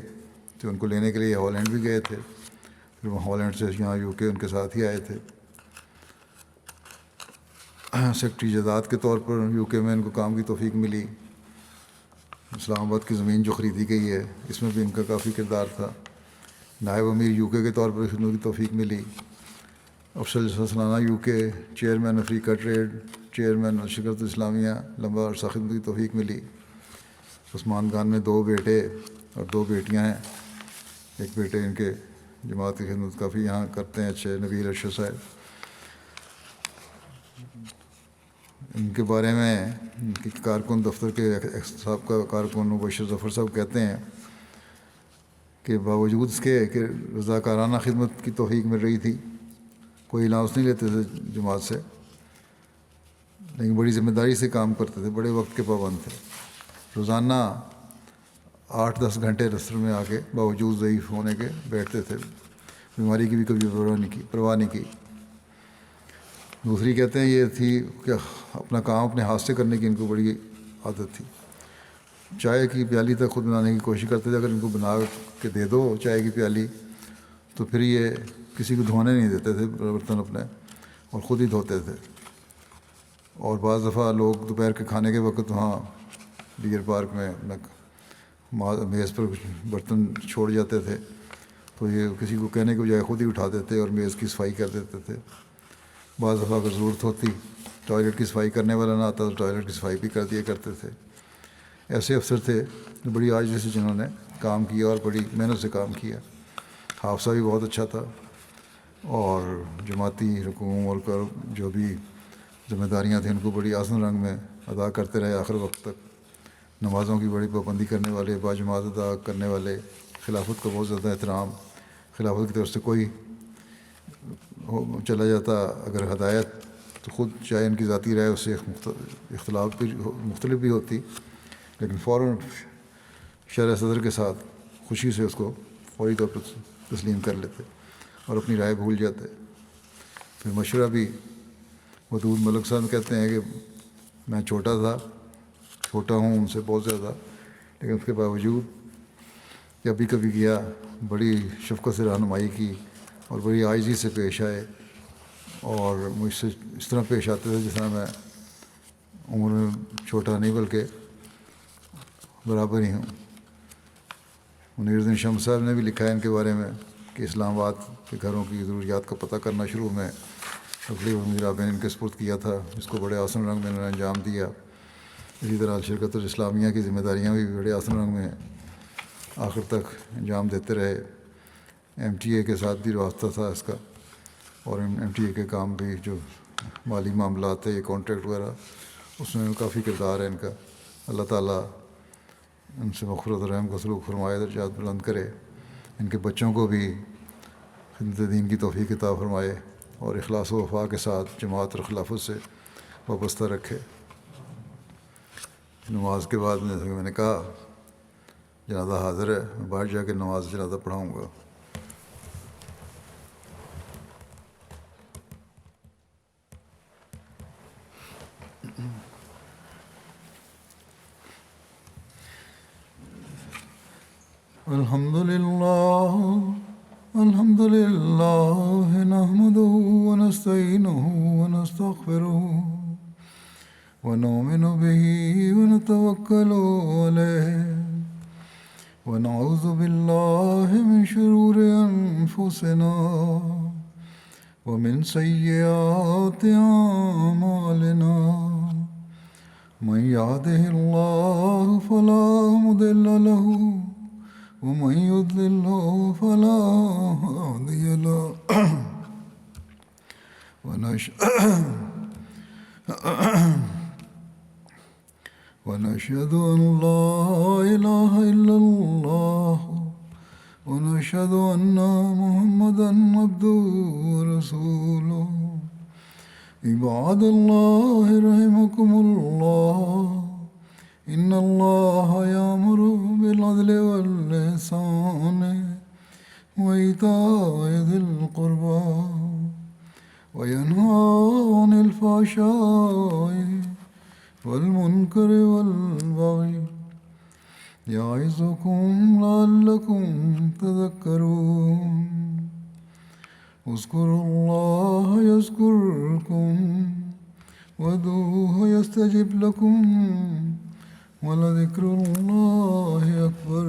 تو ان کو لینے کے لیے ہالینڈ بھی گئے تھے، پھر وہ ہالینڈ سے یہاں یو کے ان کے ساتھ ہی آئے تھے. سیکٹری جداد کے طور پر یو کے میں ان کو کام کی توفیق ملی. اسلام آباد کی زمین جو خریدی گئی ہے اس میں بھی ان کا کافی کردار تھا. نائب امیر یو کے طور پر خدمت کی توفیق ملی. افسر سلسلانہ یو کے، چیئرمین افریقہ ٹریڈ، چیئرمین شرکت اسلامیہ، لمبا عرصہ خدمت کی توفیق ملی. عثمان خان میں 2 بیٹے اور 2 بیٹیاں ہیں. ایک بیٹے ان کے جماعت کی خدمت کافی یہاں کرتے ہیں، اچھے نبیل ارشد صاحب. ان کے بارے میں ان کی کارکن دفتر کے سابقہ کارکن مبشر ظفر صاحب کہتے ہیں کہ باوجود اس کے کہ رضاکارانہ خدمت کی توفیق مل رہی تھی، کوئی الاؤنس نہیں لیتے تھے جماعت سے، لیکن بڑی ذمہ داری سے کام کرتے تھے، بڑے وقت کے پابند تھے. روزانہ 8-10 گھنٹے دفتر میں آ کے باوجود ضعیف ہونے کے بیٹھتے تھے، بیماری کی بھی کبھی پرواہ نہیں کی. دوسری کہتے ہیں یہ تھی کہ اپنا کام اپنے ہاتھ سے کرنے کی ان کو بڑی عادت تھی. چائے کی پیالی تک خود بنانے کی کوشش کرتے تھے. اگر ان کو بنا کے دے دو چائے کی پیالی تو پھر یہ کسی کو دھونے نہیں دیتے تھے برتن اپنے، اور خود ہی دھوتے تھے. اور بعض دفعہ لوگ دوپہر کے کھانے کے وقت وہاں ڈیر پارک میں میز پر کچھ برتن چھوڑ جاتے تھے تو یہ کسی کو کہنے کے بجائے خود ہی اٹھا دیتے اور میز کی صفائی کر دیتے تھے. بعض دفعہ اگر ضرورت ہوتی ٹوائلٹ کی صفائی کرنے والا نہ آتا تو ٹوائلٹ کی صفائی بھی کر دیا کرتے تھے. ایسے افسر تھے جو بڑی عاجزی سے جنہوں نے کام کیا اور بڑی محنت سے کام کیا. حافظہ بھی بہت اچھا تھا اور جماعتی رقوم اور جو بھی ذمہ داریاں تھیں ان کو بڑی آسن رنگ میں ادا کرتے رہے آخر وقت تک. نمازوں کی بڑی پابندی کرنے والے، باجماعت ادا کرنے والے، خلافت کا بہت زیادہ احترام. خلافت کی طرف سے کوئی چلا جاتا اگر ہدایت تو خود چاہے ان کی ذاتی رائے اس سے اختلاف بھی مختلف بھی ہوتی لیکن فوراً شرح صدر کے ساتھ خوشی سے اس کو فوری طور پر تسلیم کر لیتے اور اپنی رائے بھول جاتے. پھر مشورہ بھی ودود ملک صاحب کہتے ہیں کہ میں چھوٹا ہوں ان سے بہت زیادہ، لیکن اس کے باوجود کبھی کبھی گیا بڑی شفقت سے رہنمائی کی اور بڑی عاجزی سے پیش آئے اور مجھ سے اس طرح پیش آتے تھے جس طرح میں عمر میں چھوٹا نہیں بلکہ برابر ہی ہوں. منیر الدین شمس صاحب نے بھی لکھا ہے ان کے بارے میں کہ اسلام آباد کے گھروں کی ضروریات کا پتہ کرنا شروع میں خلیفۃ مسیح رابع نے ان کے سپرد کیا تھا، جس کو بڑے آسن رنگ میں انہوں نے انجام دیا. اسی طرح شرکت الاسلامیہ کی ذمہ داریاں بھی بڑے آسن رنگ میں آخر تک انجام دیتے رہے. ایم ٹی اے کے ساتھ بھی واسطہ تھا اس کا، اور ایم ٹی اے کے کام بھی جو مالی معاملات ہے کانٹریکٹ وغیرہ اس میں کافی کردار ہے ان کا. اللہ تعالیٰ ان سے مغفرت و رحم کا سلوک فرمائے، درجات بلند کرے. ان کے بچوں کو بھی خدمت دین کی توفیق عطا فرمائے اور اخلاص و وفا کے ساتھ جماعت اور خلافت سے وابستہ رکھے. نماز کے بعد میں نے کہا جنازہ حاضر ہے، میں باہر جا کے نماز جنازہ پڑھاؤں گا. الحمد لله نحمده ونستعينه ونستغفره ونؤمن به ونتوكل عليه ونعوذ بالله من شرور أنفسنا ومن سيئات أعمالنا من يهده الله فلا مضل له ومن يضلله فلا هادي له ونشهد أن لا إله إلا الله ونشهد أن محمدا عبده ورسوله عباد الله رحمكم الله إن الله يأمر بالعدل والإحسان وإيتاء ذي القربى وينهى عن الفحشاء والمنكر والبغي يعظكم لعلكم تذكرون اذكروا الله يذكركم وادعوه يستجب لكم ولذكر الله أكبر